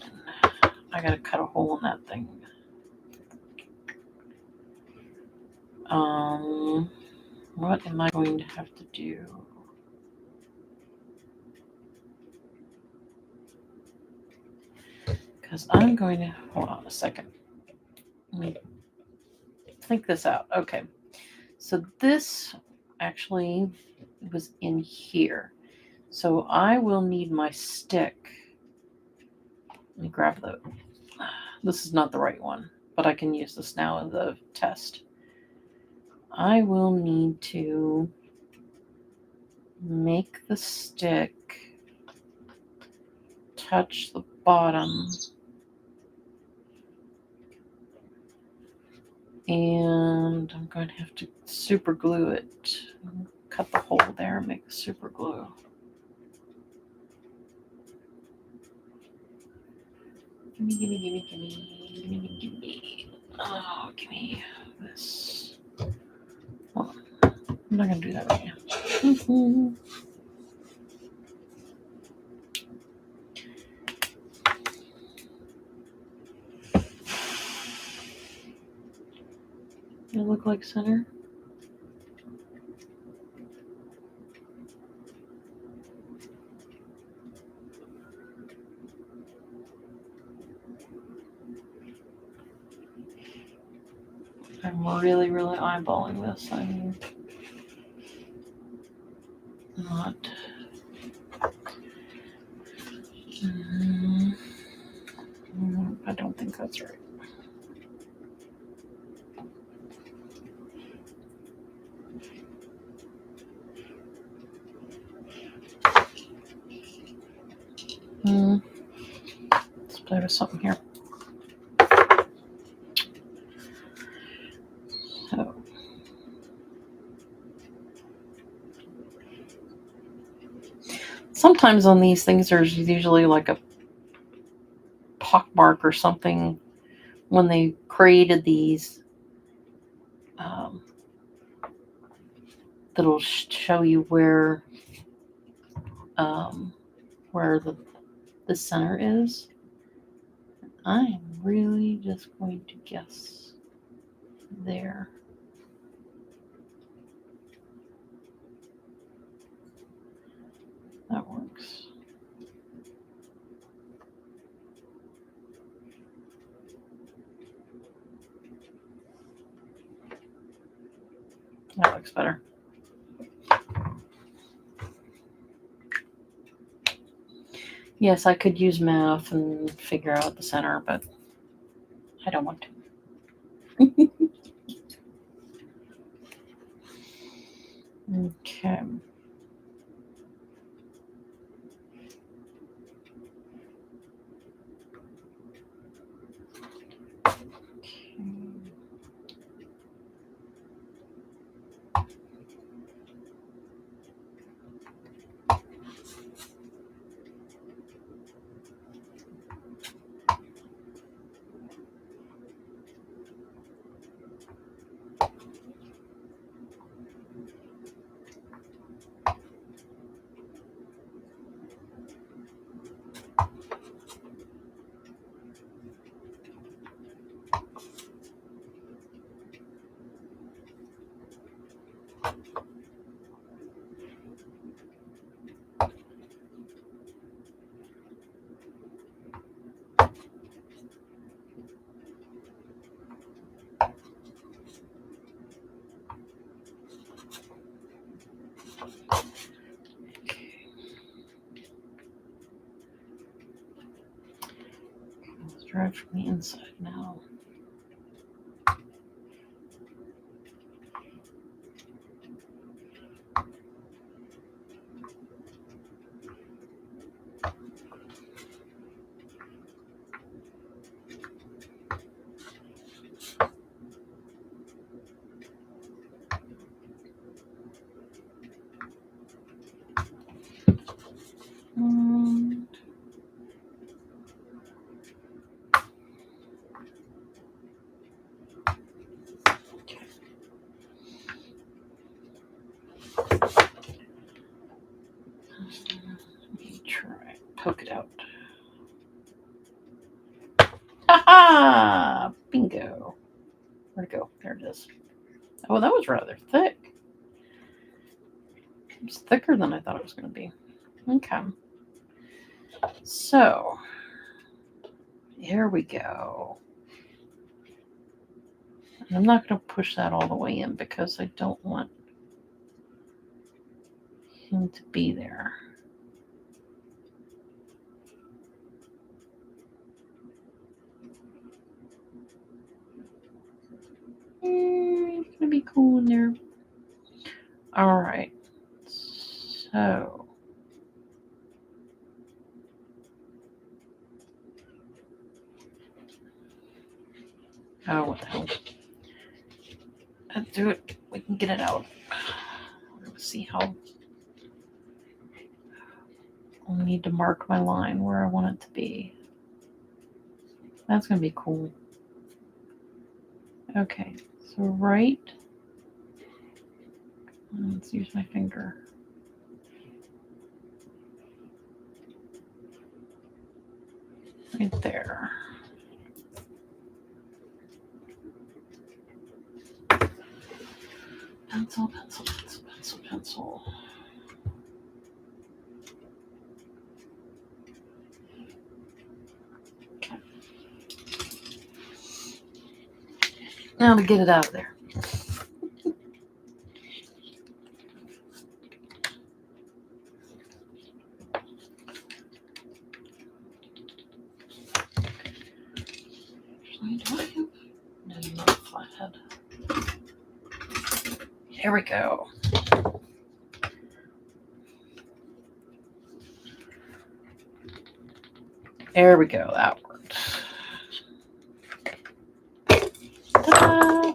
A: I gotta cut a hole in that thing. What am I going to have to do? Because I'm going to hold on a second. Let me think this out. Okay, so this actually was in here. So I will need my stick. Let me grab the. This is not the right one, but I can use this now in the test. I will need to make the stick touch the bottom, and I'm going to have to super glue it. Cut the hole there and make the super glue. Gimme. Oh, give me this. Well, I'm not going to do that right now. It look like center. I'm really, really eyeballing this. I'm not. I don't think that's right. Let's play with something here. So. Sometimes on these things, there's usually like a pockmark or something when they created these. That'll show you where the center is. I'm really just going to guess there. That works. That looks better. Yes, I could use math and figure out the center, but I don't want to. Okay. Let's draw it from the inside now. Let me try. Poke it out. Ha-ha! Bingo. Where'd it go? There it is. Oh, that was rather thick. It's thicker than I thought it was going to be. Okay. So, here we go. I'm not going to push that all the way in because I don't want him to be there. It's going to be cool in there. All right. So, oh, what the hell? Let's do it. We can get it out. Let's see how. I'll need to mark my line where I want it to be. That's going to be cool. Okay, so right. Let's use my finger. Right there. Pencil, pencil, pencil, pencil, pencil. Okay. Now to get it out of there. No, not a flathead. Here we go. There we go. That worked. Ta-da!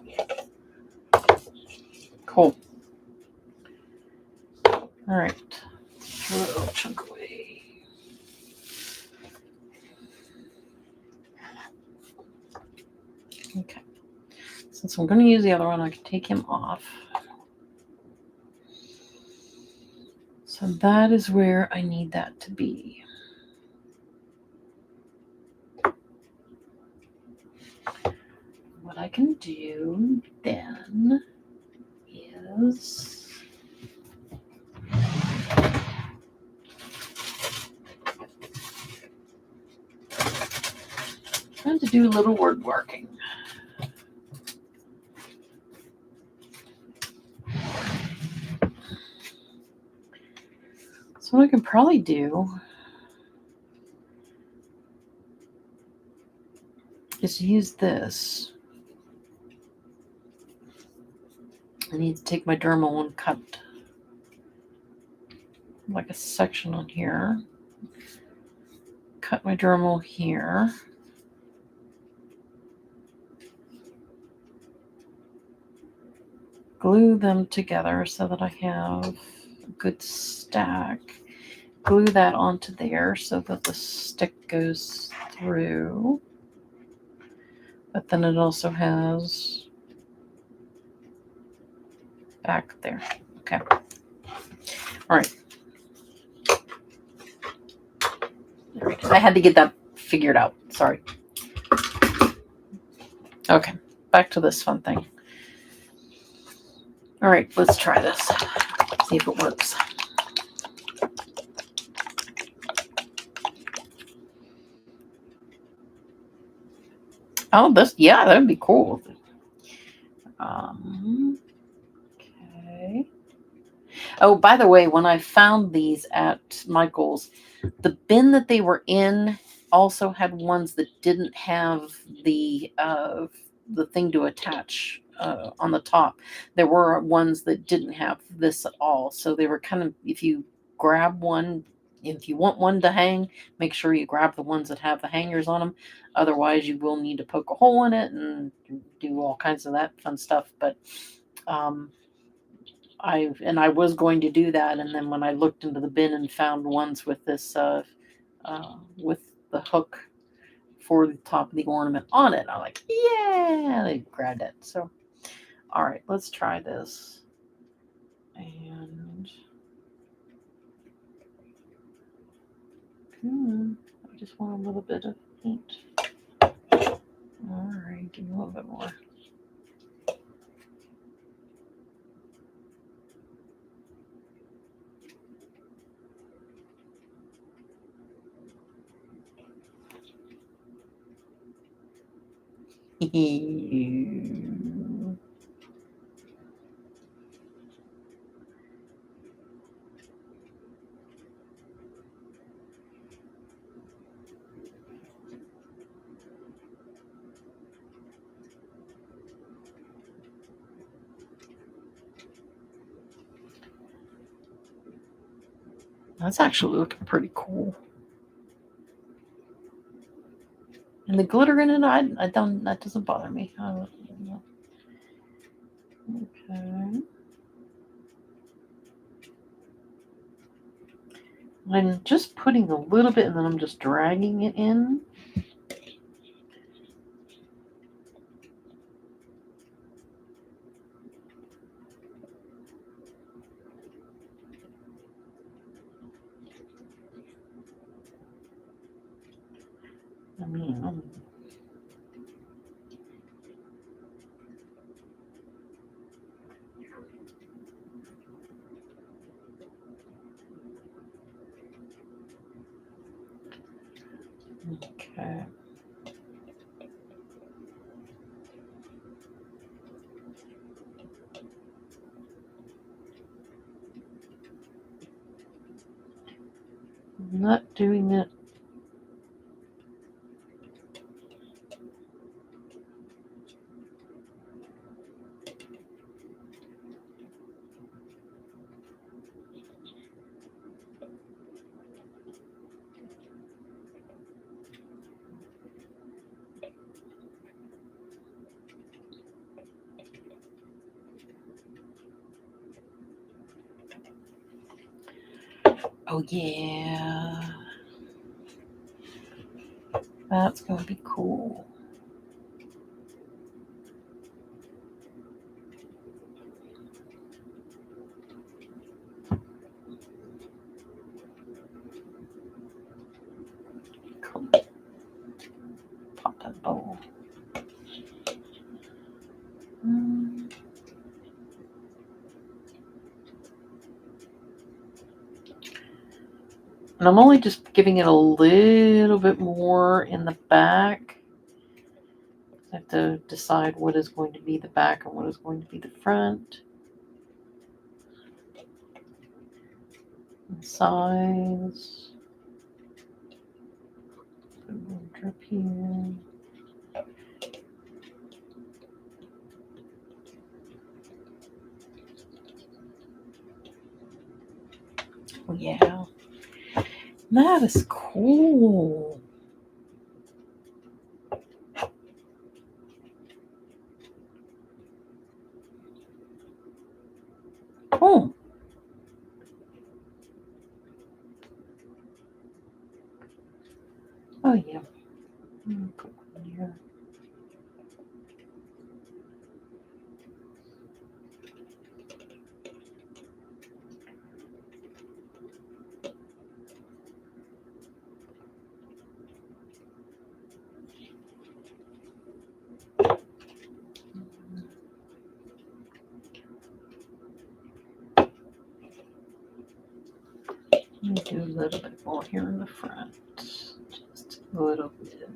A: Cool. All right. Throw a little chunk away. Okay. Since I'm going to use the other one, I can take him off. So that is where I need that to be. What I can do then is trying to do a little word marking. So what I can probably do is use this. I need to take my dermal and cut like a section on here. Cut my dermal here. Glue them together so that I have a good stack. Glue that onto there so that the stick goes through. But then it also has back there. Okay. All right. There we go. I had to get that figured out. Sorry. Okay. Back to this fun thing. All right. Let's try this. See if it works. Oh, this, yeah, that'd be cool. Okay. Oh, by the way, when I found these at Michael's, the bin that they were in also had ones that didn't have the thing to attach on the top. There were ones that didn't have this at all, so they were kind of, if you grab one, if you want one to hang, make sure you grab the ones that have the hangers on them. Otherwise, you will need to poke a hole in it and do all kinds of that fun stuff. But um, I was going to do that, and then when I looked into the bin and found ones with this with the hook for the top of the ornament on it, I'm like, yeah, I grabbed it. So, all right, let's try this. And I just want a little bit of paint. All right, give me a little bit more. That's actually looking pretty cool. And the glitter in it, I don't, that doesn't bother me. Okay. I'm just putting a little bit and then I'm just dragging it in. I mean, okay. I'm not doing it. Oh yeah. That's gonna be cool. Cool. Pop that bowl. And I'm only just giving it a little bit more in the back. I have to decide what is going to be the back and what is going to be the front. And size. Put a little drip here. Oh yeah. That is cool. Cool. Oh yeah. Put one here. Let me do a little bit more here in the front. Just a little bit.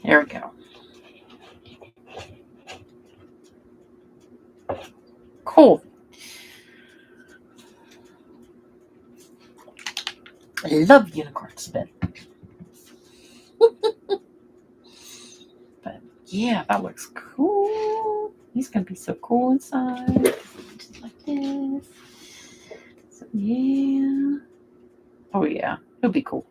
A: There we go. Cool. I love unicorn spit. But yeah, that looks cool. He's gonna be so cool inside. Just like this. So yeah. Oh yeah. He'll be cool.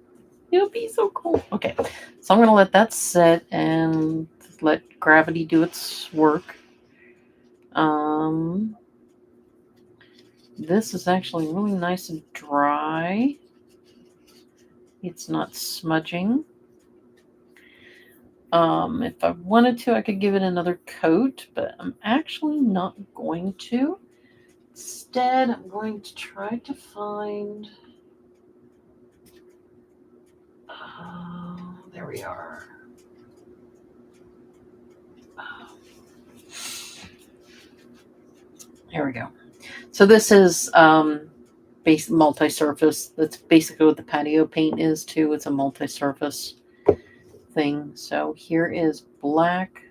A: He'll be so cool. Okay. So I'm gonna let that sit and let gravity do its work. This is actually really nice and dry. It's not smudging. If I wanted to, I could give it another coat, but I'm actually not going to. Instead, I'm going to try to find. There we are. There we go. So this is base multi-surface. That's basically what the patio paint is too. It's a multi-surface thing. So here is black.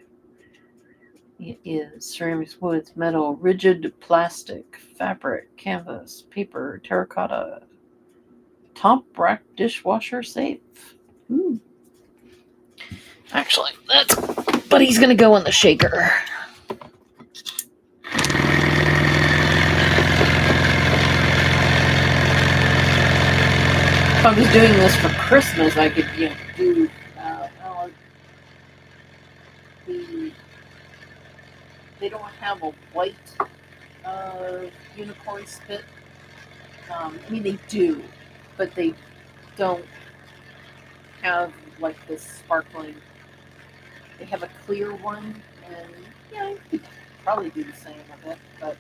A: It is ceramics, woods, metal, rigid plastic, fabric, canvas, paper, terracotta, top rack dishwasher safe. Ooh. Actually, but he's gonna go in the shaker. If I was doing this for Christmas, I could, do they don't have a white unicorn spit. I mean, they do, but they don't have like this sparkling. They have a clear one, and yeah, you could probably do the same with it, but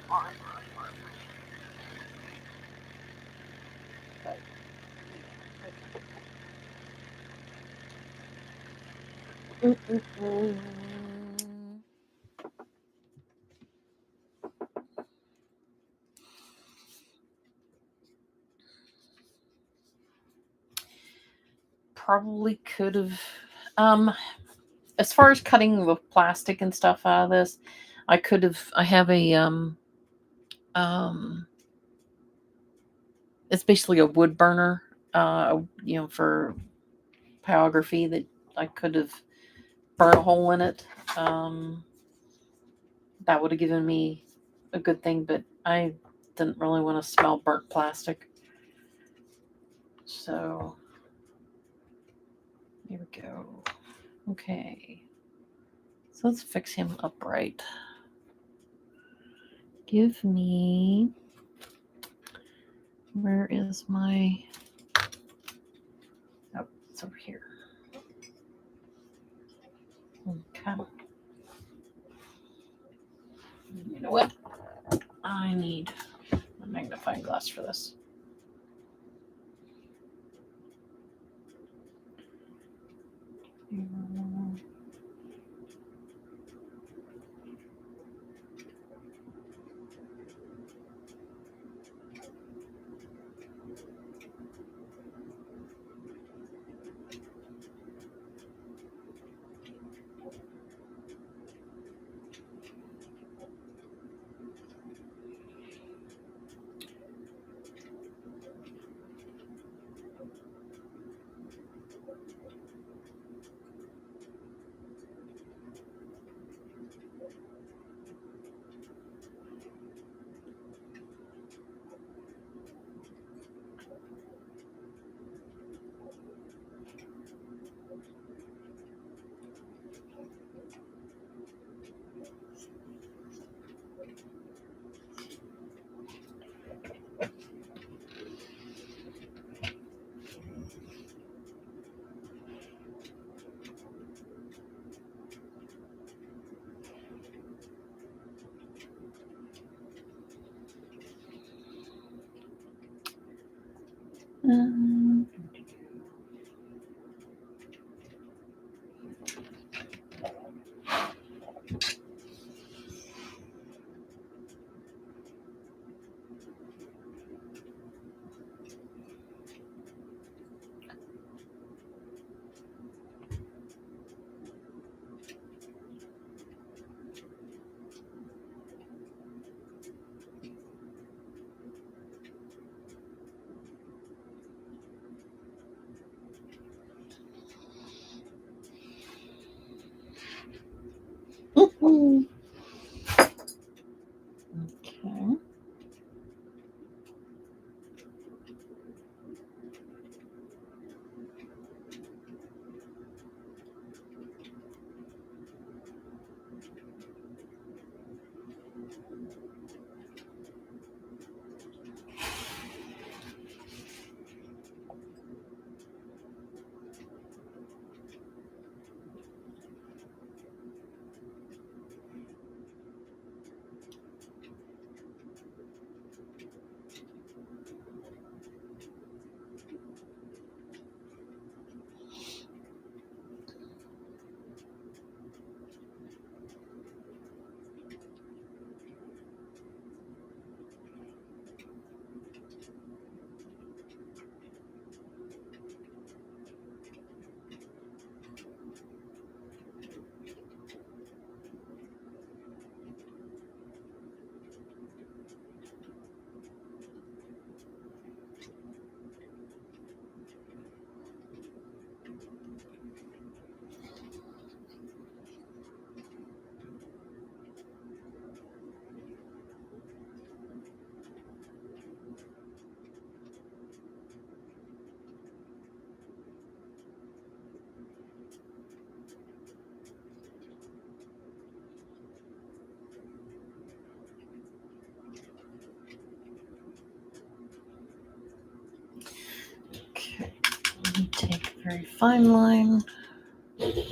A: arm. But probably could have. As far as cutting the plastic and stuff out of this, I could have. I have a it's basically a wood burner, for pyrography that I could have burned a hole in it. That would have given me a good thing, but I didn't really want to smell burnt plastic. So here we go. Okay. So let's fix him upright. Give me. Where is my. Oh, it's over here. Okay. You know what? I need a magnifying glass for this. Okay. Okay. Take a very fine line. And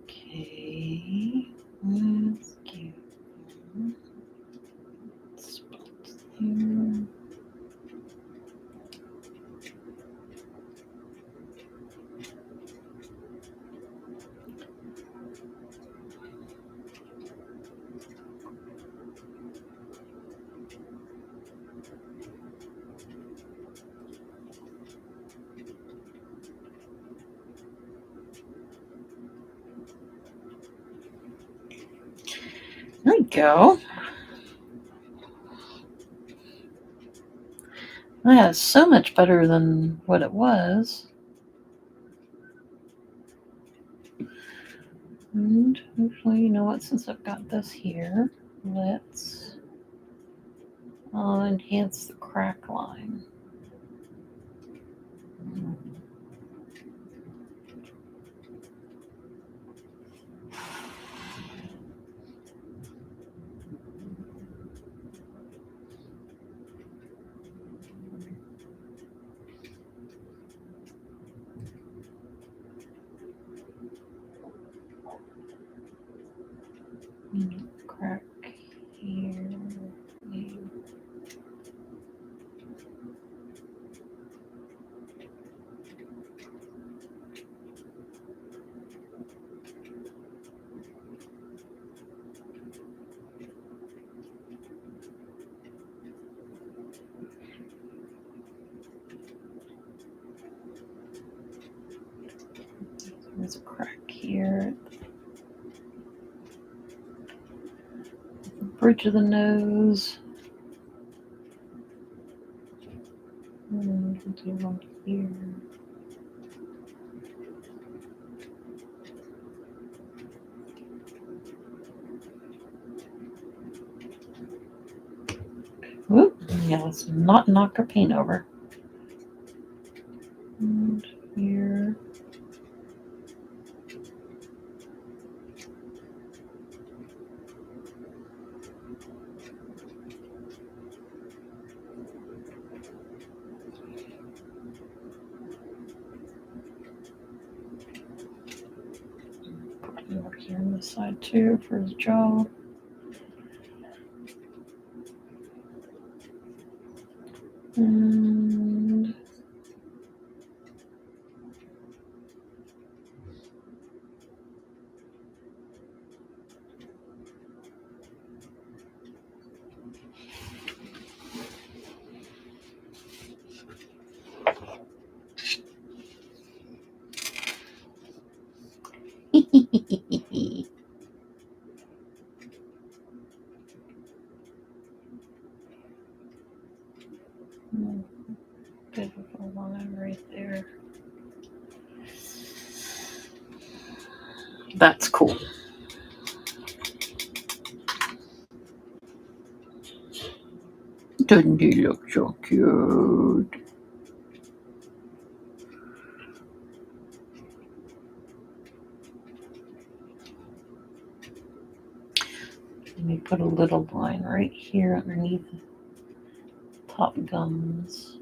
A: okay. Let's get spots there. There we go. That is so much better than what it was. And hopefully, you know what, since I've got this here, let's enhance the crack line. Crack here. There's a crack here. The bridge of the nose. And do one here. Whoop. Yeah, let's not knock our paint over. And here. on this side too for his jaw. And bit of a line right there. That's cool. Doesn't he look so cute? Let me put a little line right here underneath the top gums.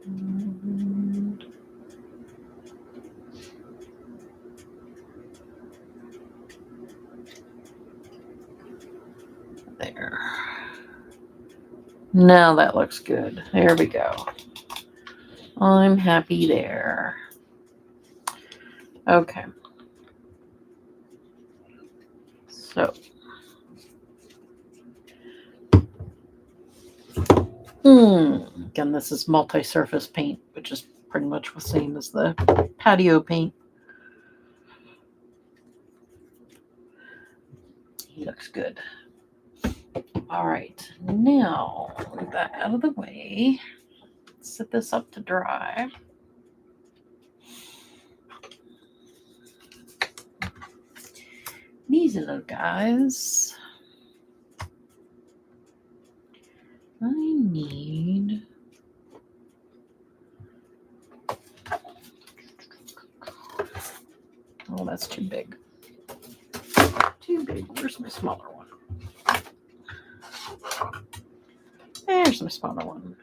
A: And there. Now that looks good. There we go. I'm happy there. Okay. So. Again, this is multi-surface paint, which is pretty much the same as the patio paint. He looks good. All right, now with that out of the way, set this up to dry. These little guys, I need oh, that's too big. Too big. Where's my smaller one? There's my smaller one.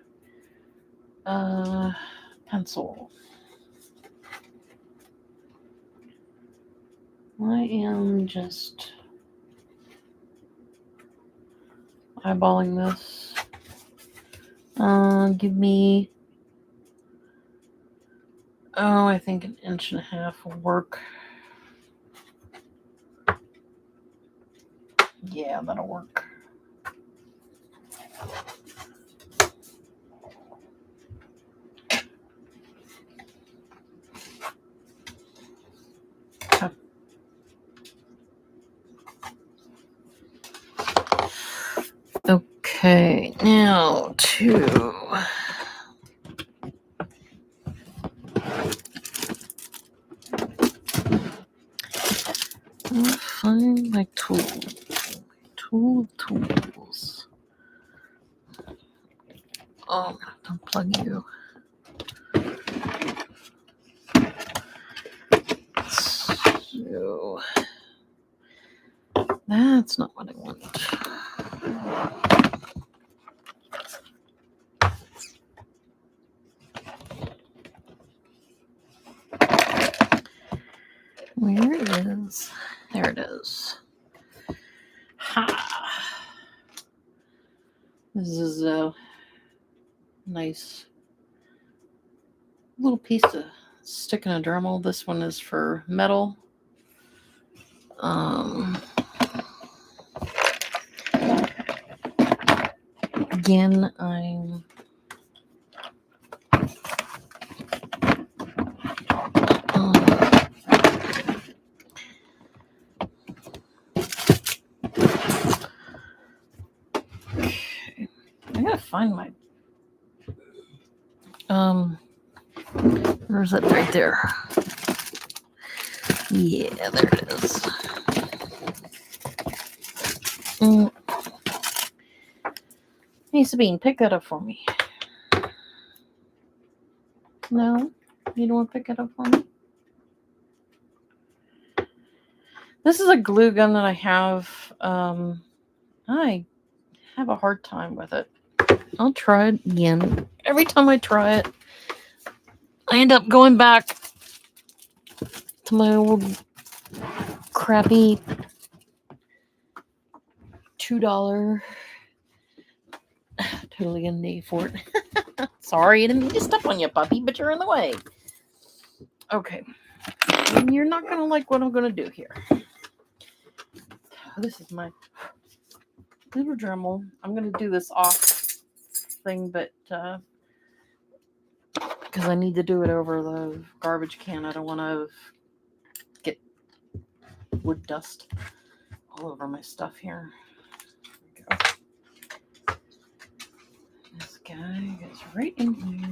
A: Pencil. I am just eyeballing this. Give me, I think 1.5 inches will work. Yeah, that'll work. Okay, now I'll find my tool. Tools. Oh, I'm gonna unplug you. So that's not what I want. Where is? There it is. Ha! This is a nice little piece to stick in a Dremel. This one is for metal. Again, I'm I gotta find my where's it? Right there. Yeah, there it is. Hey Sabine, pick that up for me. No, you don't want to pick it up for me? This is a glue gun that I have. I have a hard time with it. I'll try it again. Every time I try it, I end up going back to my old crappy $2. Totally gonna knee for it. Sorry, I didn't mean to step on you, puppy, but you're in the way. Okay. And you're not gonna like what I'm gonna do here. This is my little Dremel. I'm gonna do this off thing, but because I need to do it over the garbage can. I don't want to get wood dust all over my stuff here. There we go. This guy goes right in here.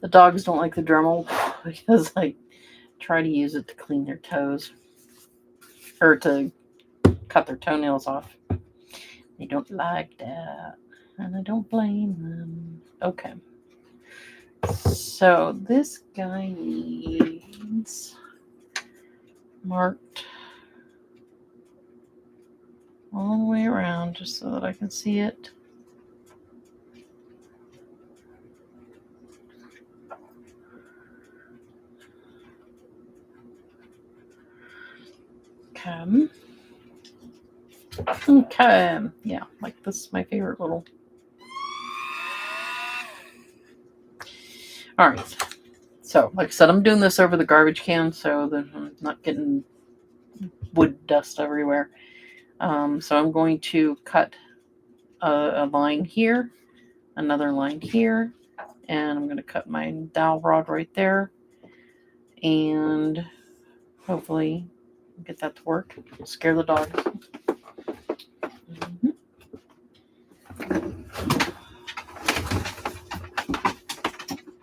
A: The dogs don't like the Dremel because I try to use it to clean their toes or to cut their toenails off. They don't like that, and I don't blame them. Okay. So this guy needs marked all the way around just so that I can see it. Okay. Yeah, like this is my favorite little. All right. So, like I said, I'm doing this over the garbage can so that I'm not getting wood dust everywhere. So I'm going to cut a line here, another line here, and I'm going to cut my dowel rod right there, and hopefully get that to work. Scare the dogs. Mm-hmm.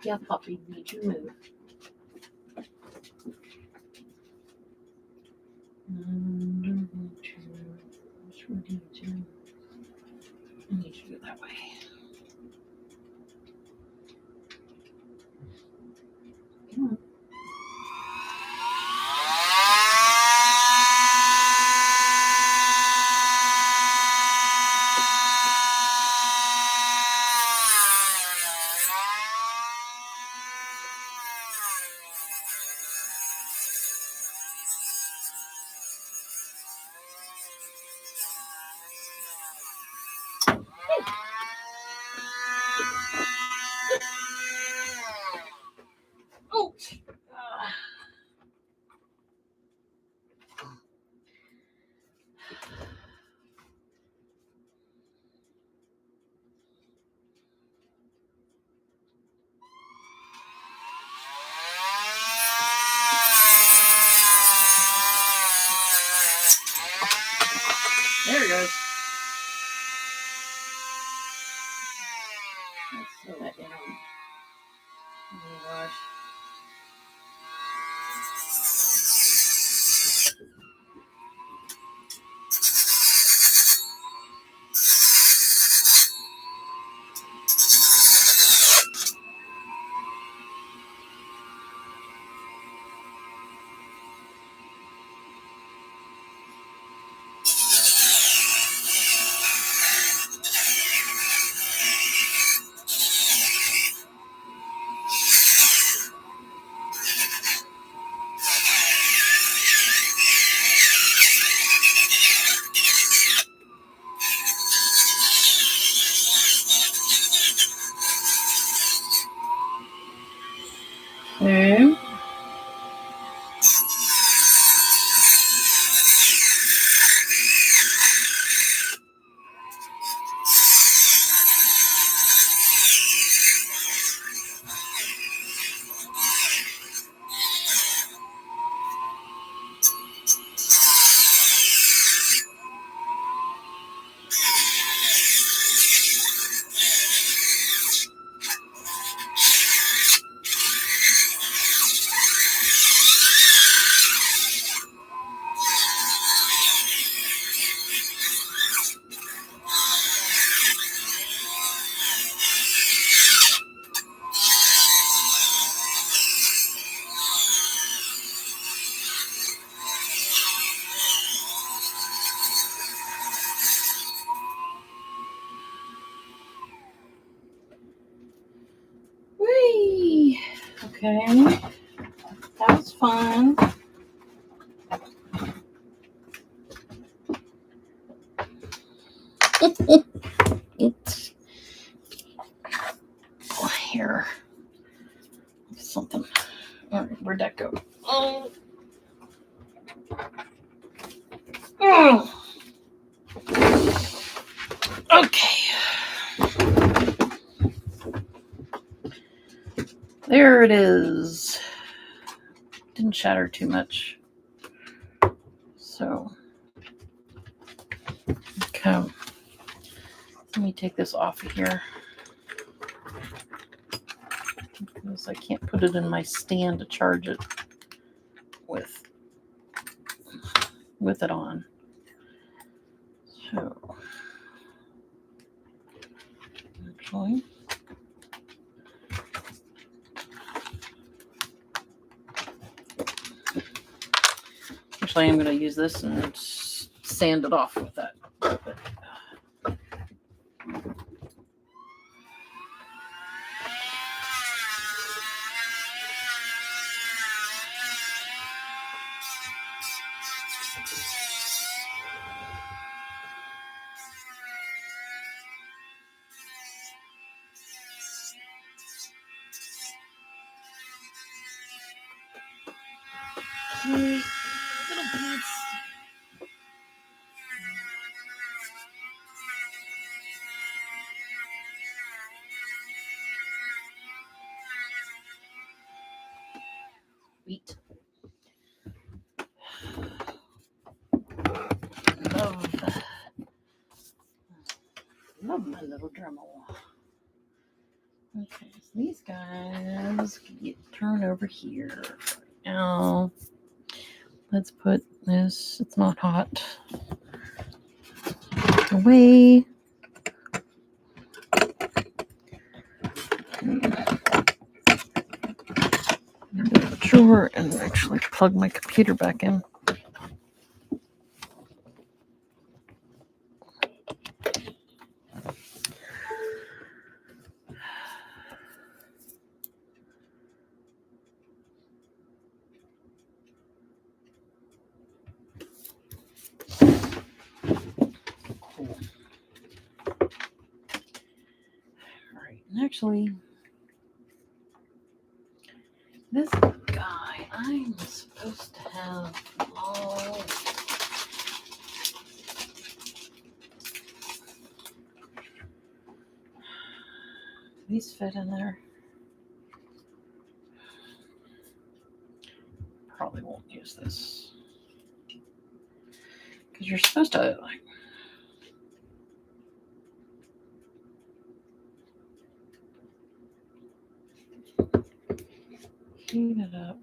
A: Yeah, puppy, need you move. I need you to go that way. Come on. Oh. There it goes. Let's slow that down. Oh my gosh. Okay. That was fun. It's here. Something. All right, where'd that go? Oh. Okay. There it is. Didn't shatter too much. So, okay. Let me take this off of here. Because I can't put it in my stand to charge it with it on. So, actually, I'm going to use this and sand it off with that. Little beads. Sweet. Love my little Dremel. Okay, so these guys can get turned over here. Now, let's put this, it's not hot, away. Sure, and actually plug my computer back in. Actually, this guy, I'm supposed to have all these fit in there. Probably won't use this because you're supposed to like heat it up.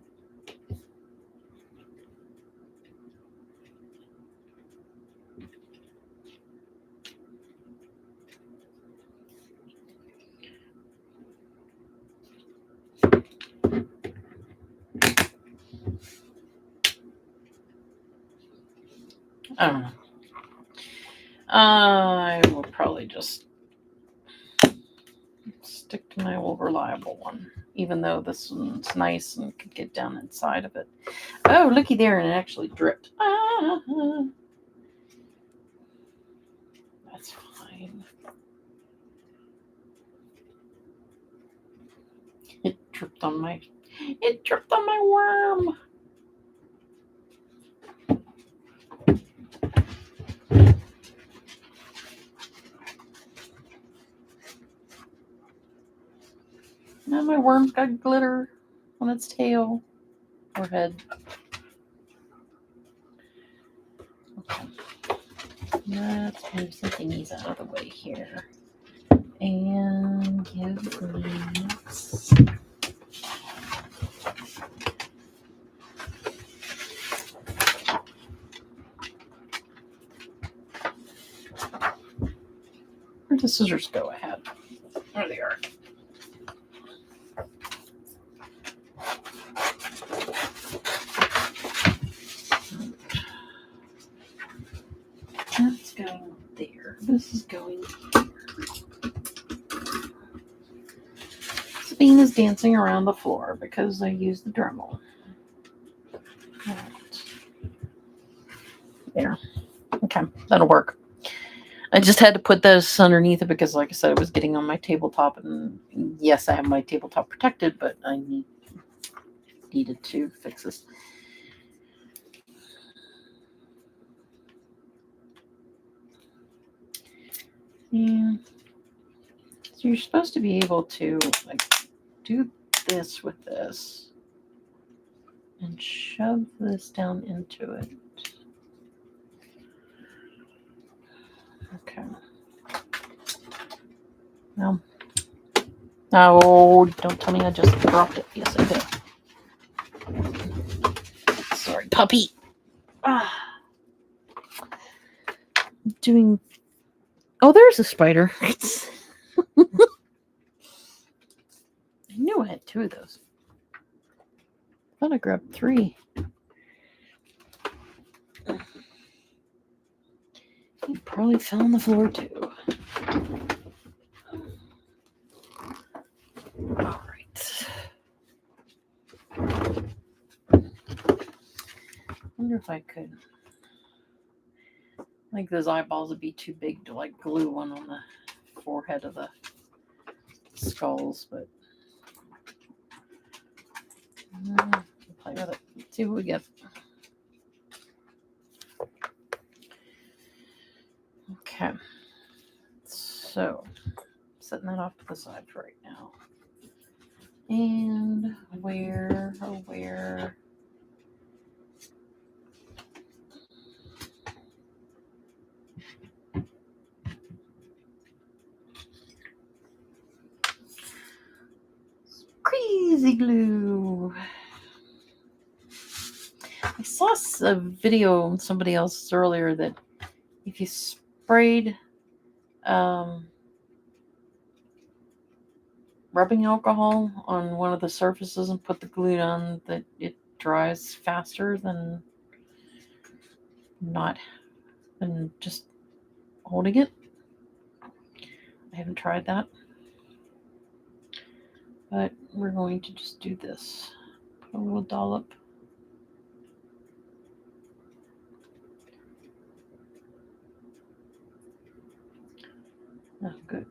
A: I don't know. I will probably just stick to my old reliable one, even though this one's nice and could get down inside of it. Oh, looky there, and it actually dripped. That's fine. It dripped on my worm. Now my worm's got glitter on its tail or head. Okay. Let's move some thingies out of the way here. And give these. Where'd the scissors go? I had. There they are. That's going there. This is going here. So bean is dancing around the floor because I used the Dremel. Right. There. Okay, that'll work. I just had to put this underneath it because, like I said, it was getting on my tabletop. And yes, I have my tabletop protected, but I needed to fix this. Yeah. So you're supposed to be able to like do this with this and shove this down into it. Okay. No. Oh, don't tell me I just dropped it. Yes, I did. Sorry, puppy. Doing. Oh, there's a spider. I knew I had 2 of those. I thought I grabbed 3. He probably fell on the floor too. All right. Wonder if I could. Like those eyeballs would be too big to like glue one on the forehead of the skulls, but we'll play with it. Let's see what we get. Okay. So setting that off to the side for right now. And where? Crazy glue. I saw a video on somebody else earlier that if you sprayed rubbing alcohol on one of the surfaces and put the glue on, that it dries faster than just holding it. I haven't tried that, but we're going to just do this. Put a little dollop. Oh, good.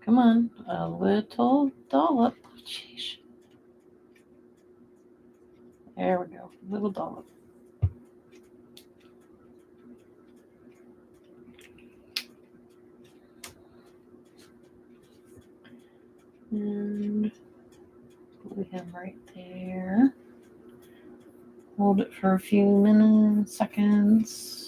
A: Come on, a little dollop. Jeez. There we go, a little dollop. And glue him right there. Hold it for a few minutes, seconds.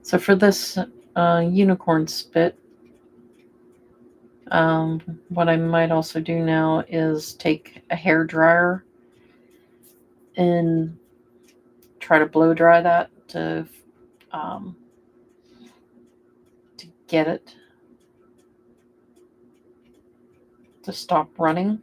A: So for this unicorn spit, what I might also do now is take a hair dryer and try to blow dry that to get it to stop running.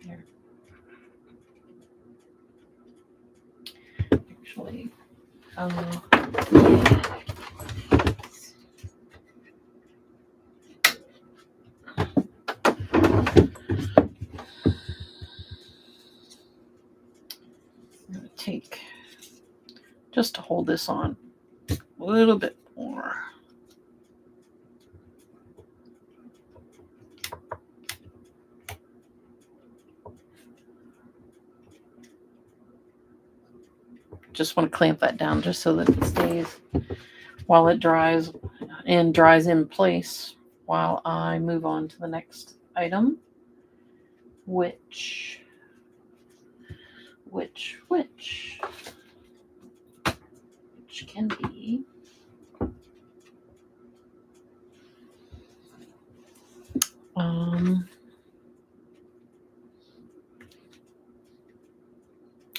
A: There. Actually, take just to hold this on a little bit more. Just want to clamp that down just so that it stays while it dries and dries in place while I move on to the next item. which can be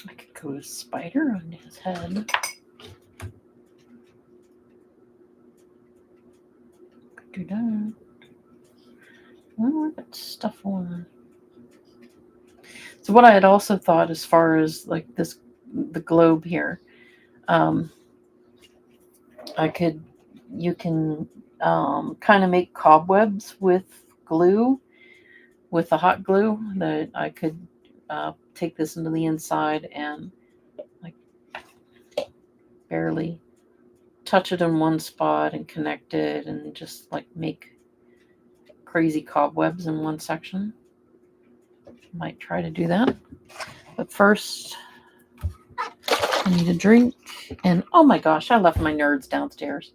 A: I could go with spider on his head. Could do that. What stuff on? So what I had also thought, as far as like the globe here, you can kind of make cobwebs with glue, with the hot glue. That I could take this into the inside and like barely touch it in one spot and connect it and just like make crazy cobwebs in one section. Might try to do that. But first, I need a drink. And oh my gosh, I left my nerds downstairs.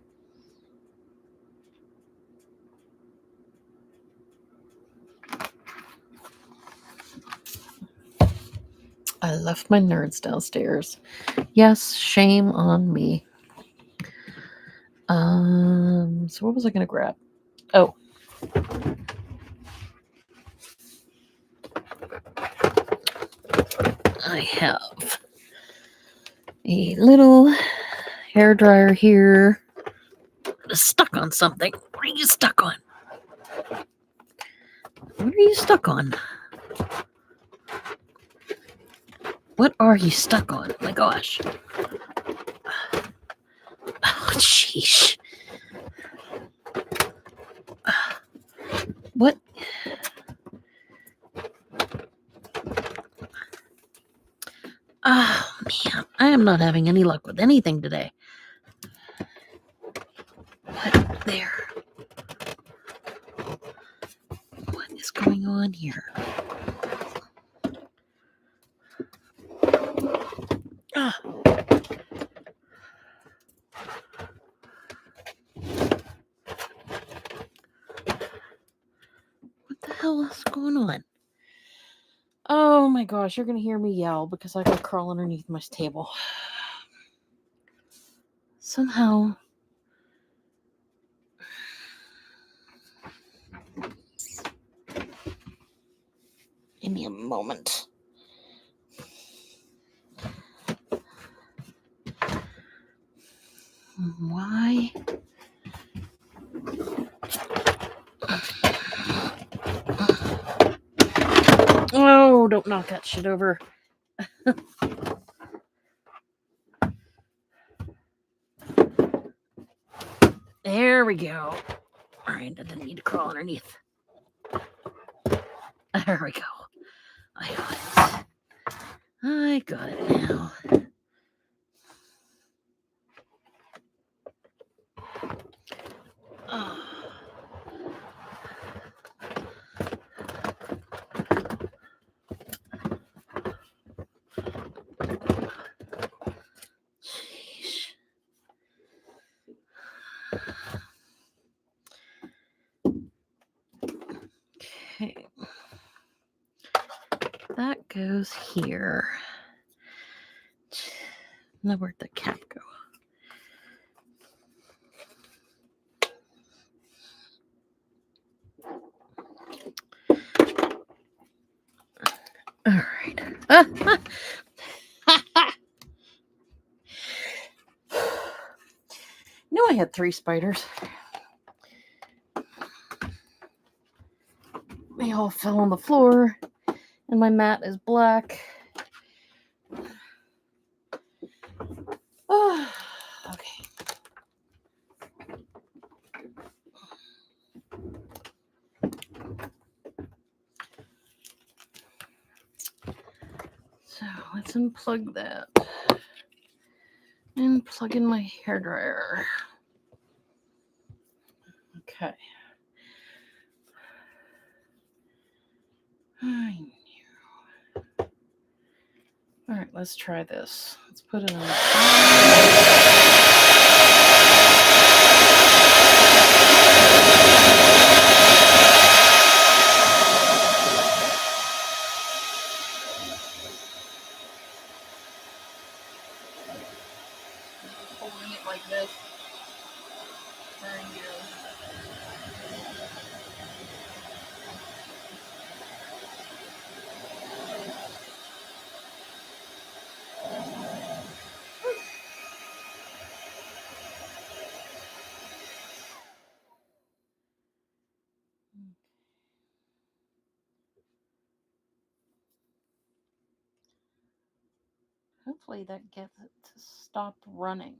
A: I left my nerds downstairs. Yes, shame on me. So what was I going to grab? Oh. I have a little hair dryer here. It's stuck on something. What are you stuck on? What are you stuck on? What are you stuck on? My gosh. Oh, sheesh. What? Oh, man. I am not having any luck with anything today. What? There. What is going on here? Ah. What the hell is going on? Oh my gosh, you're going to hear me yell because I got to crawl underneath my table. Somehow. Give me a moment. Why? Oh, don't knock that shit over. There we go. All right, I didn't need to crawl underneath. There we go. I got it now. Oh. Okay. That goes here. Now where'd the cap go? All right. I had 3 spiders. They all fell on the floor, and my mat is black. Oh, okay. So let's unplug that and plug in my hairdryer. Okay. All right, let's try this. Let's put it on. There you go. Hopefully that gets it to stop running.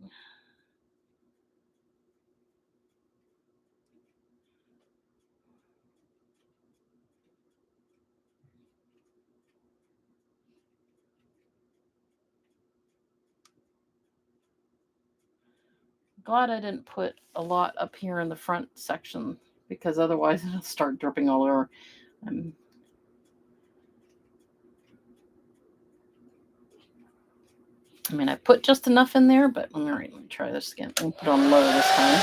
A: Glad I didn't put a lot up here in the front section because otherwise it'll start dripping all over. I mean, I put just enough in there, but all right, let me try this again. I'll put it on low this time.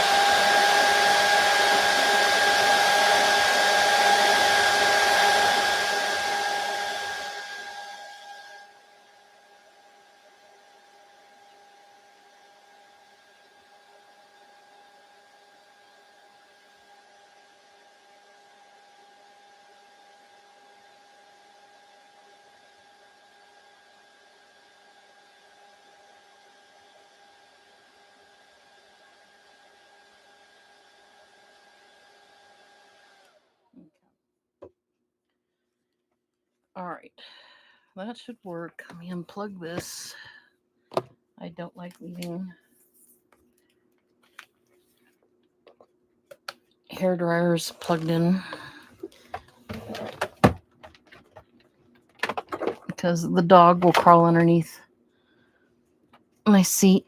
A: All right, that should work. Let me unplug this. I don't like leaving hair dryers plugged in because the dog will crawl underneath my seat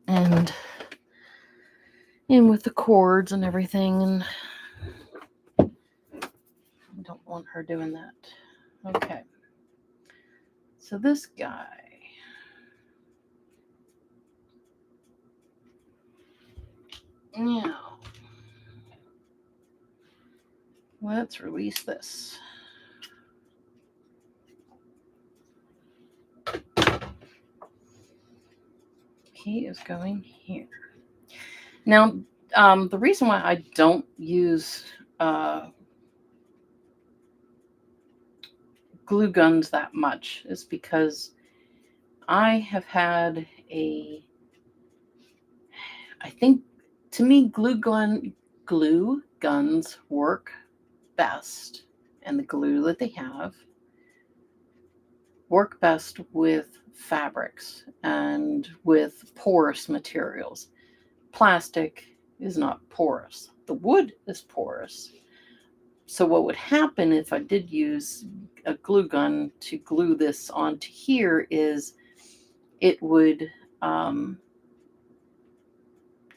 A: and in with the cords and everything, and I don't want her doing that. Okay, so this guy. Now, let's release this. He is going here. Now, the reason why I don't use glue guns that much is because I have had I think to me glue guns work best, and the glue that they have work best with fabrics and with porous materials. Plastic is not porous. The wood is porous. So what would happen if I did use a glue gun to glue this onto here is it would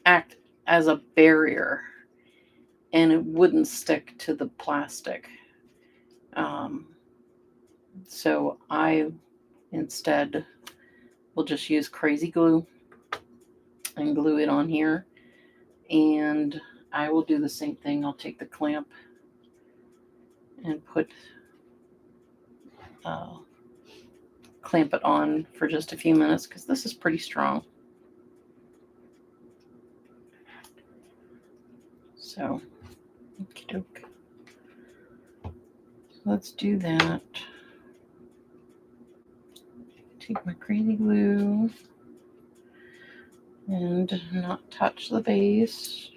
A: act as a barrier and it wouldn't stick to the plastic. So I instead will just use crazy glue and glue it on here. And I will do the same thing. I'll take the clamp and clamp it on for just a few minutes because this is pretty strong. So, okie doke. Let's do that. Take my crazy glue and not touch the base.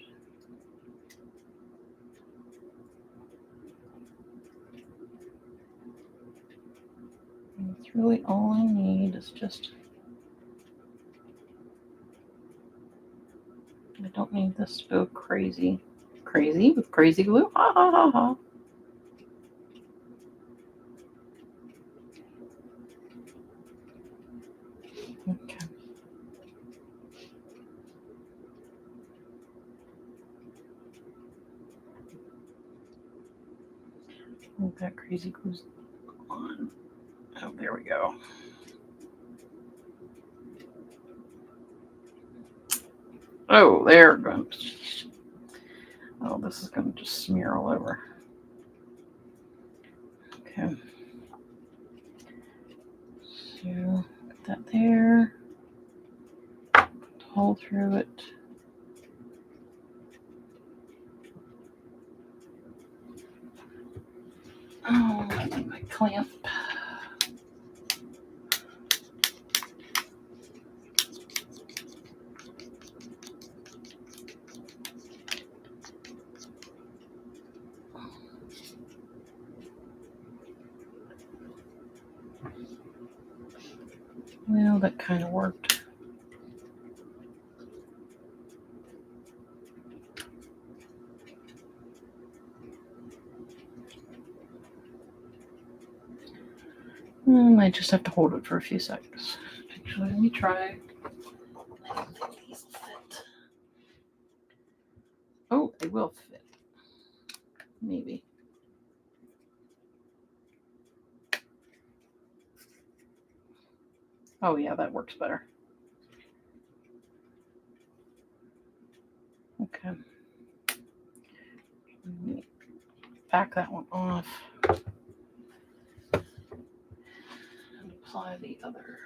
A: That's really all I need is just, I don't need this to go crazy with crazy glue. Ha ha ha ha. Okay. Oh, that crazy glue's on. Oh, there we go. Oh, there it goes. Oh, this is going to just smear all over. Okay. So, put that there. Hole through it. My clamp. Well, that kind of worked. I might just have to hold it for a few seconds. Actually, let me try. I don't think these will fit. Oh, they will fit. Maybe. Oh, yeah, that works better. Okay. Let me back that one off. And apply the other.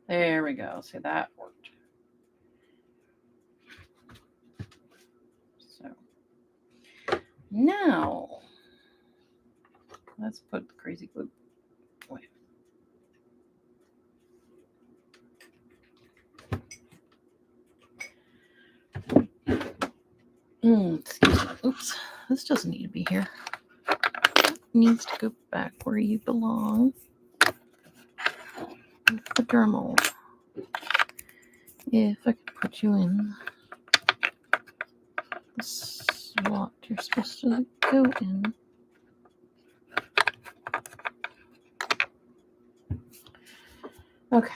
A: There we go. See, that worked. So now let's put the crazy glue away. Excuse me. Oops. This doesn't need to be here. It needs to go back where you belong. The Dremel. If I could put you in the slot you're supposed to go in. Okay.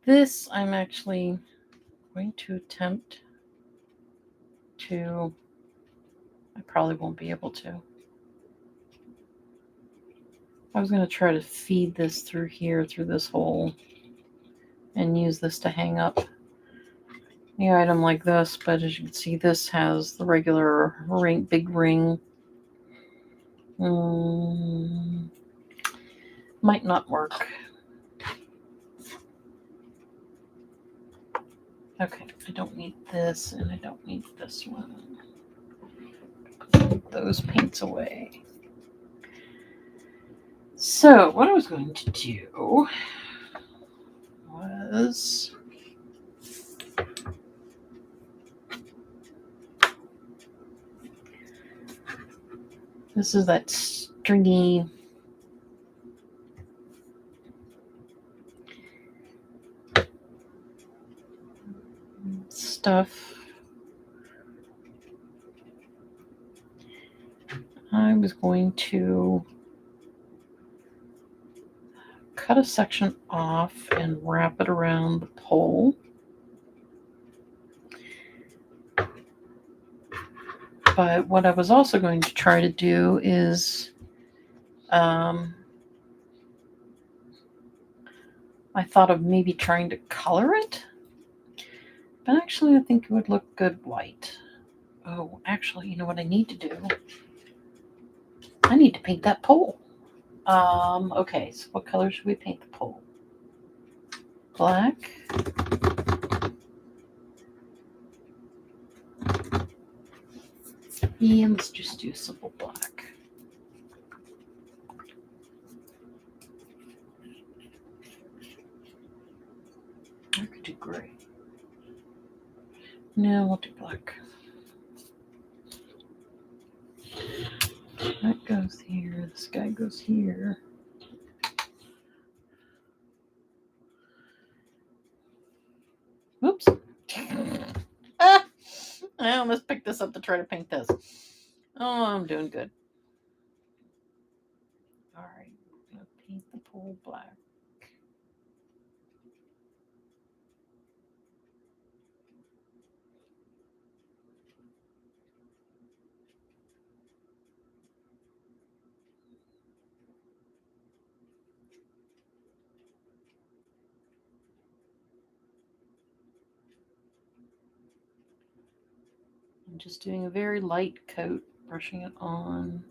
A: This I'm actually going to attempt to. I probably won't be able to. I was going to try to feed this through here, through this hole, and use this to hang up the item like this, but as you can see, this has the regular ring, big ring. Might not work. Okay, I don't need this, and I don't need this one. Put those paints away. So, what I was going to do was this is that stringy stuff. I was going to cut a section off and wrap it around the pole. But what I was also going to try to do is I thought of maybe trying to color it. But actually, I think it would look good white. Oh, actually, you know what I need to do? I need to paint that pole. Okay, so what color should we paint the pole? Black. And let's just do simple black. I could do gray. No, we'll do black. That goes here. This guy goes here. Oops. I almost picked this up to try to paint this. Oh, I'm doing good. All right, I'm going to paint the pole black. I'm just doing a very light coat, brushing it on.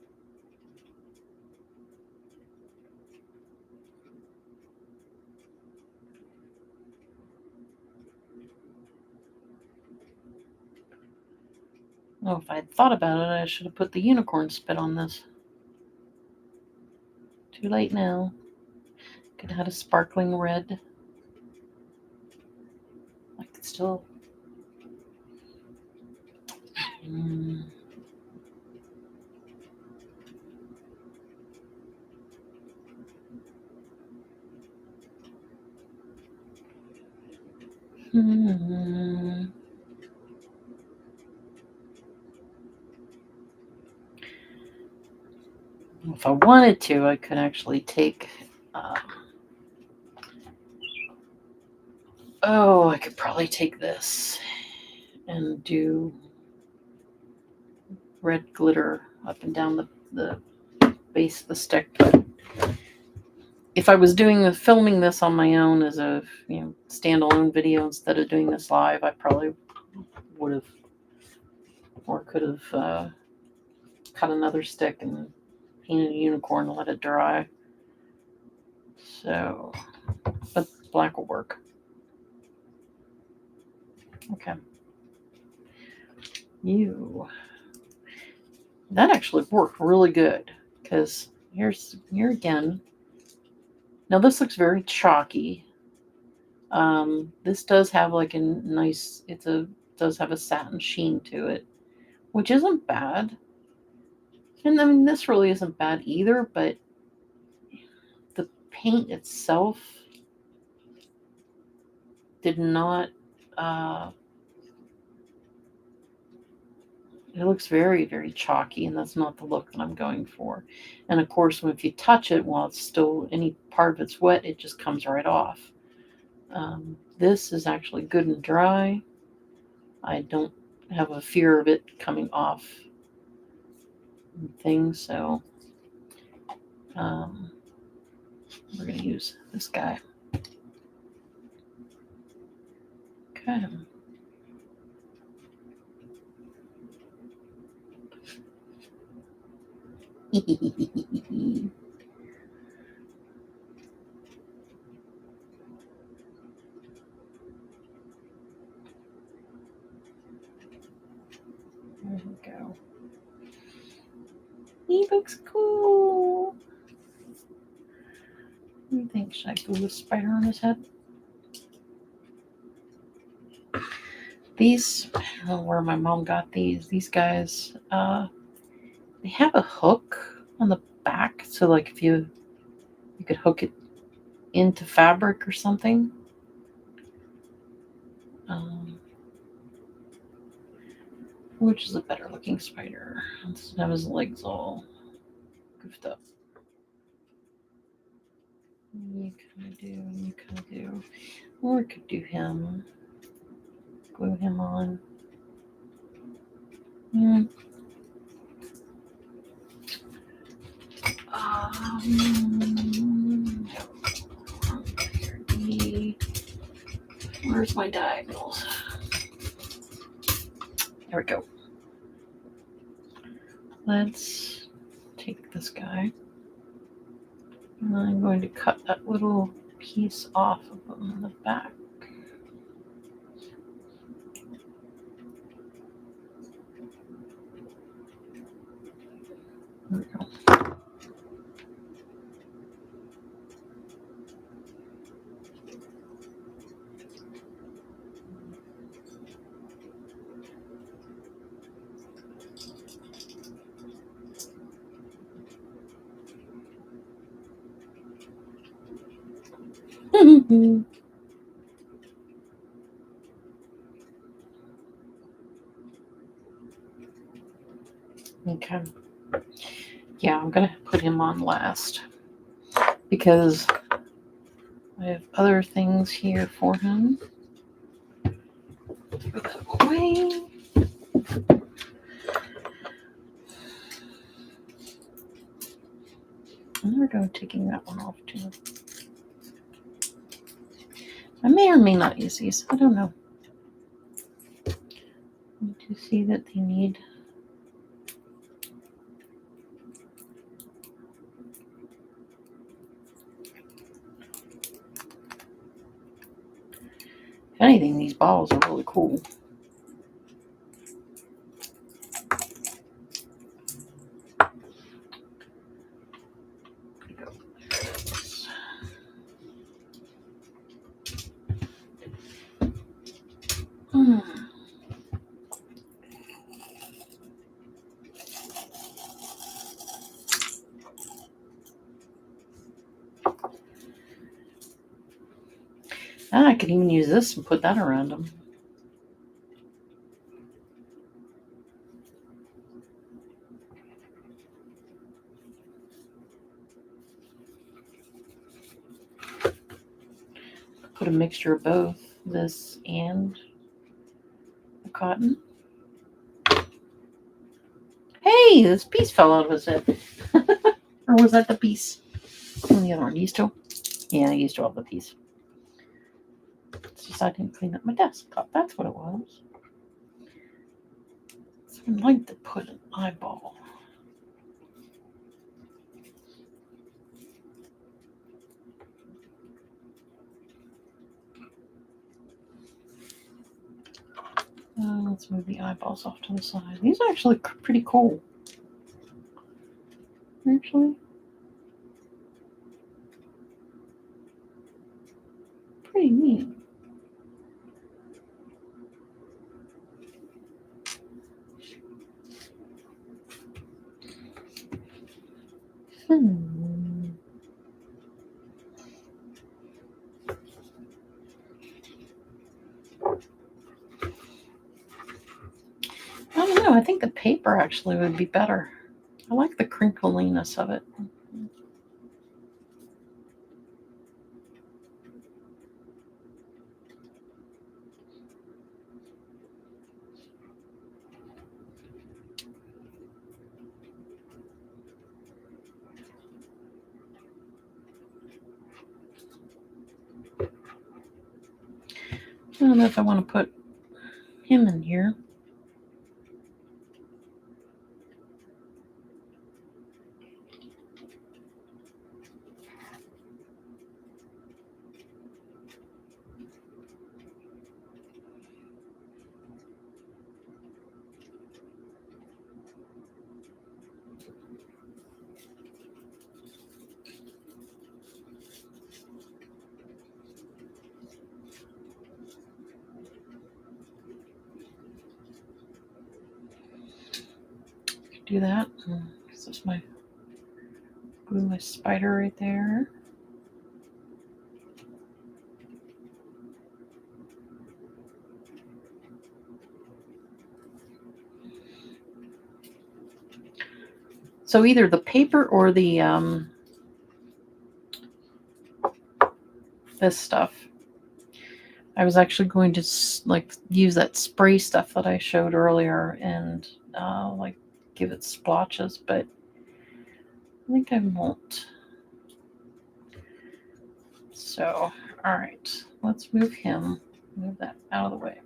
A: Oh, if I had thought about it, I should have put the unicorn spit on this. Too late now. Could have had a sparkling red. I could still. If I wanted to, I could actually take. I could probably take this and do red glitter up and down the base of the stick. But if I was filming this on my own as a standalone video instead of doing this live, I probably would have or could have cut another stick and painted a unicorn and let it dry. So, but black will work. Okay. That actually worked really good because here again. Now this looks very chalky. This does have like a nice. Does have a satin sheen to it, which isn't bad. And I mean, this really isn't bad either. But the paint itself did not. It looks very, very chalky, and that's not the look that I'm going for. And of course, if you touch it while it's still any part of it's wet, it just comes right off. This is actually good and dry. I don't have a fear of it coming off things, so we're going to use this guy. Okay. There we go. He looks cool. What do you think? Should I glue a spider on his head? These, I don't know where my mom got these. These guys, they have a hook on the back, so like if you could hook it into fabric or something. Which is a better looking spider? Doesn't have his legs all goofed up. You kind of do. Or I could do him. Glue him on. Where's my diagonals? There we go. Let's take this guy. And I'm going to cut that little piece off of him in the back. There we go. Okay. Yeah, I'm going to put him on last because I have other things here for him. Throw that away. And we're going taking that one off too. I may or may not use these. I don't know. To see that they need. If anything, these balls are really cool. I could even use this and put that around them. Put a mixture of both this and the cotton. Hey, this piece fell out of his head. Or was that the piece? And the other one used to? Yeah, I used to have the piece. It's just I didn't clean up my desktop. That's what it was. So I'd like to put an eyeball. Let's move the eyeballs off to the side. These are actually pretty cool. Actually, pretty neat. I don't know. I think the paper actually would be better. I like the crinkliness of it. I don't know if I want to put him in here. Do that. This is my glue my spider right there. So either the paper or the this stuff. I was actually going to use that spray stuff that I showed earlier and give it splotches, but I think I won't. So, all right, let's move him. Move that out of the way.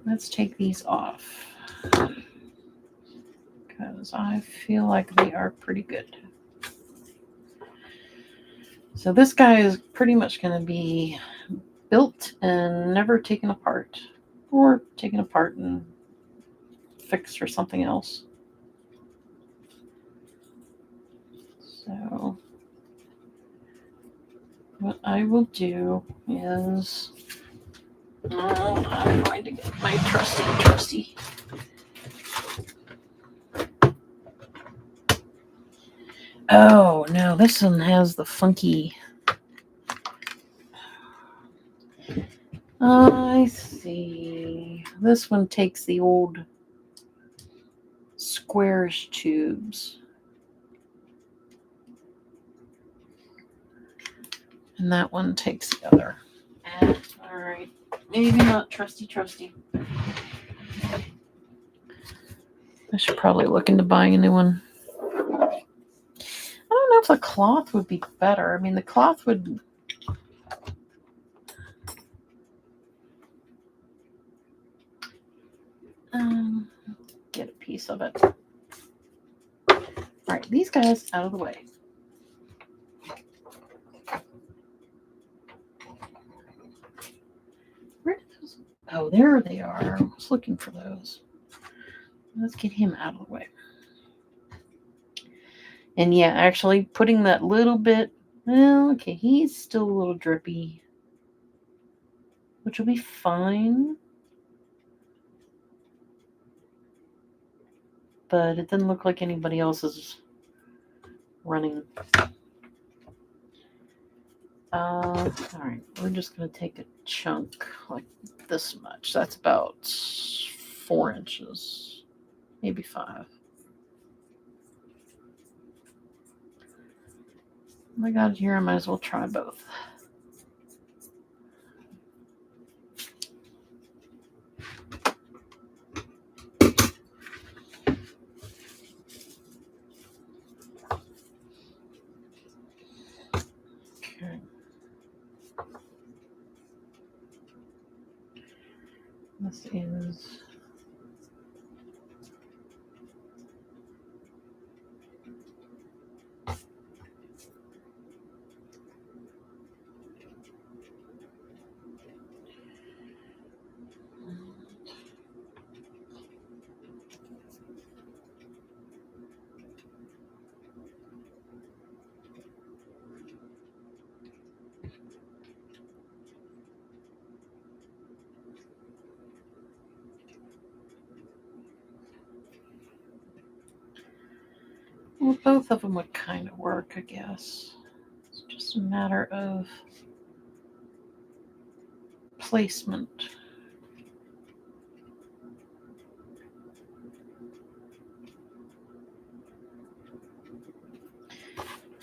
A: Let's take these off because I feel like they are pretty good. So this guy is pretty much going to be built and never taken apart, or taken apart and fixed for something else. So what I will do is I'm going to get my trusty. Oh no, this one has the funky. I see. This one takes the old squarish tubes. And that one takes the other. All right. Maybe not trusty. I should probably look into buying a new one. I don't know if the cloth would be better. I mean, the cloth would... get a piece of it. All right, these guys out of the way. Where did those... Oh, there they are. I was looking for those. Let's get him out of the way. And yeah, actually putting that little bit... Well, okay, he's still a little drippy, which will be fine. But it didn't look like anybody else is running. All right, we're just going to take a chunk like this much. That's about 4 inches, maybe 5. I got it here. I might as well try both. Okay. This is well, both of them would kind of work, I guess. It's just a matter of placement.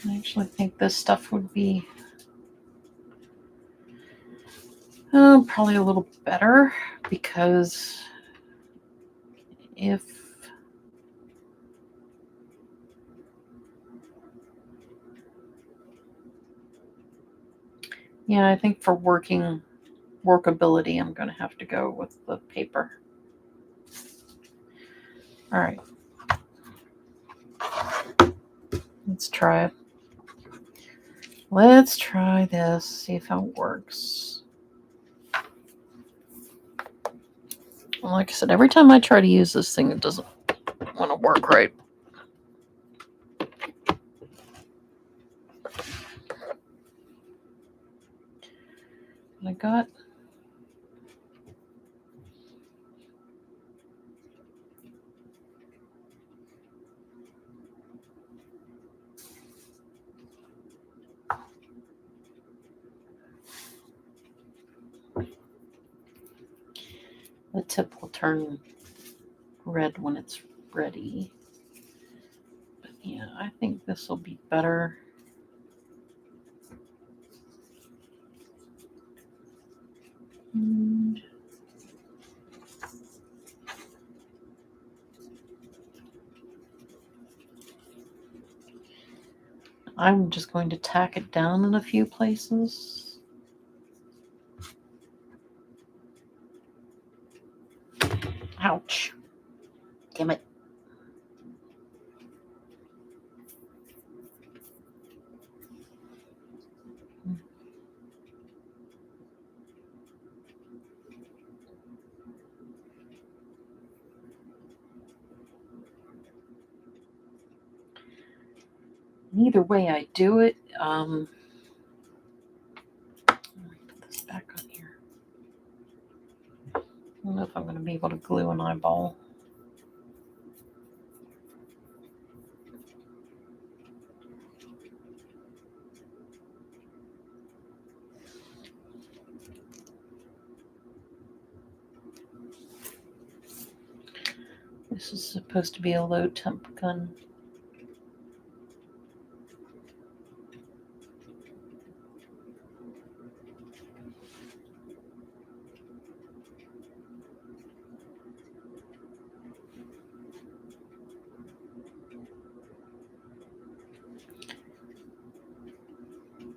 A: I actually think this stuff would be probably a little better, because if yeah, I think for workability, I'm going to have to go with the paper. All right. Let's try it. Let's try this, see if it works. Like I said, every time I try to use this thing, it doesn't want to work right. I got the tip will turn red when it's ready. But yeah, I think this will be better. And I'm just going to tack it down in a few places. Ouch. Damn it. Either way I do it, let me put this back on here. I don't know if I'm going to be able to glue an eyeball. This is supposed to be a low temp gun.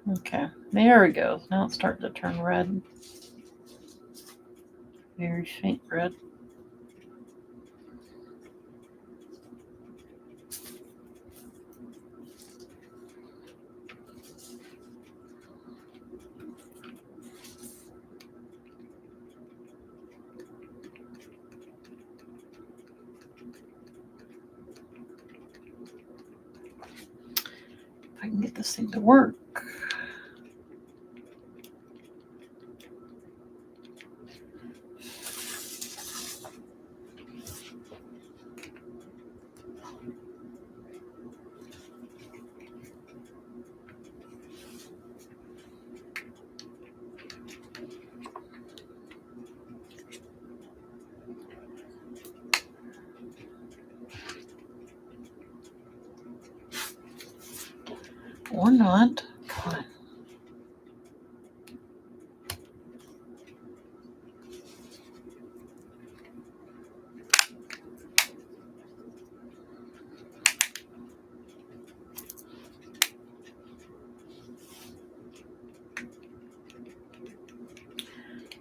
A: Okay, there we go. Now it's starting to turn red. Very faint red. If I can get this thing to work. Or not. Come on.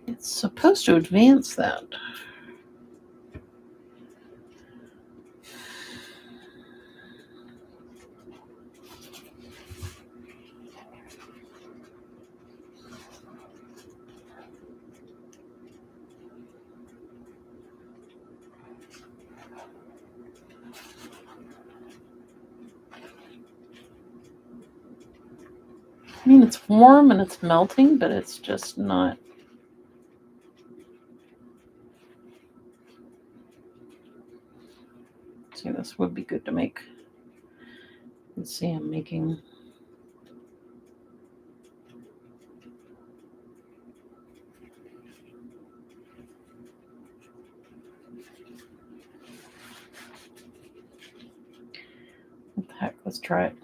A: It's supposed to advance that. I mean, it's warm and it's melting, but it's just not. See, this would be good to make. Let's see, I'm making. What the heck? Let's try it.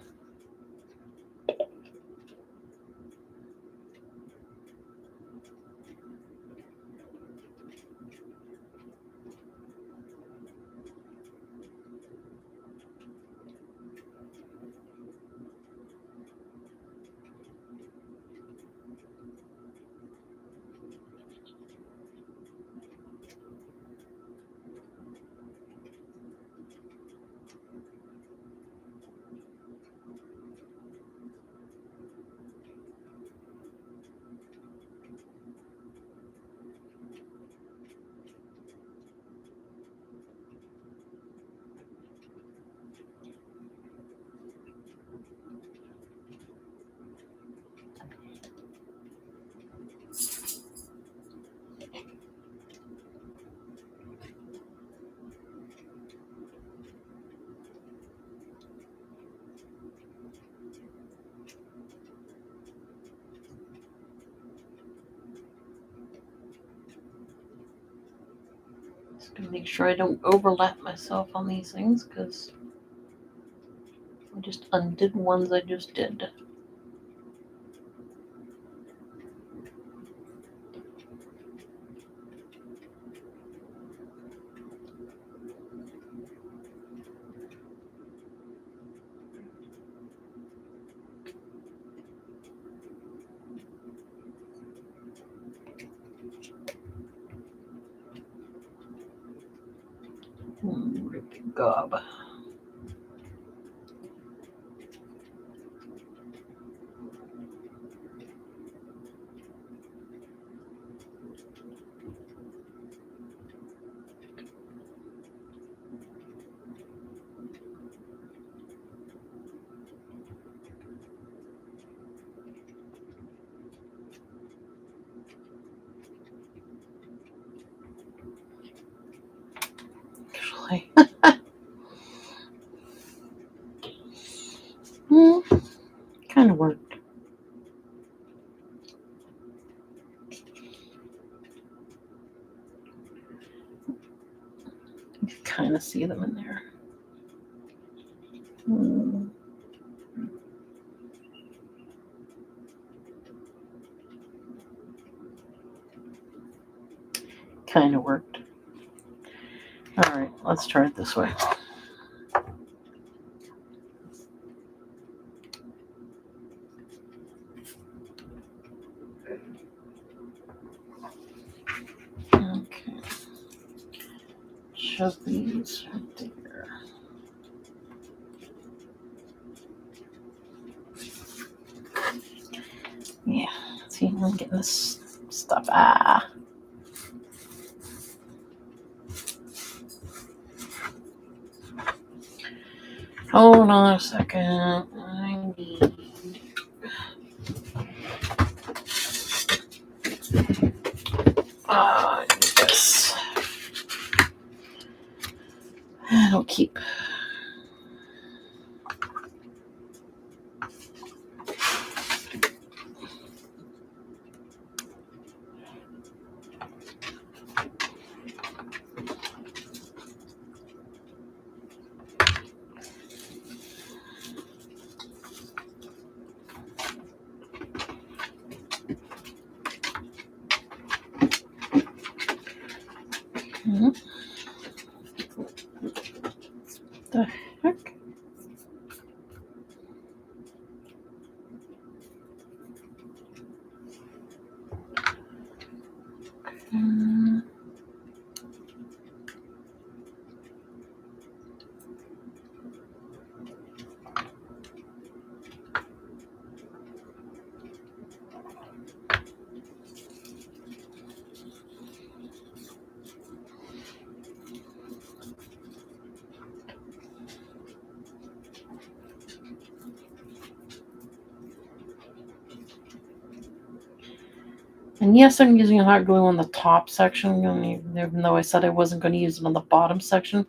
A: Just gonna make sure I don't overlap myself on these things because I just undid ones I just did. Rip gob. Actually. Kind of worked. You can kind of see them in there. Kind of worked. All right, let's try it this way. Okay. Shove these right there. Yeah, see, I'm getting this stuff. Hold on a second. I need. This. It'll keep. The heck? And yes, I'm using hot glue on the top section, even though I said I wasn't going to use it on the bottom section.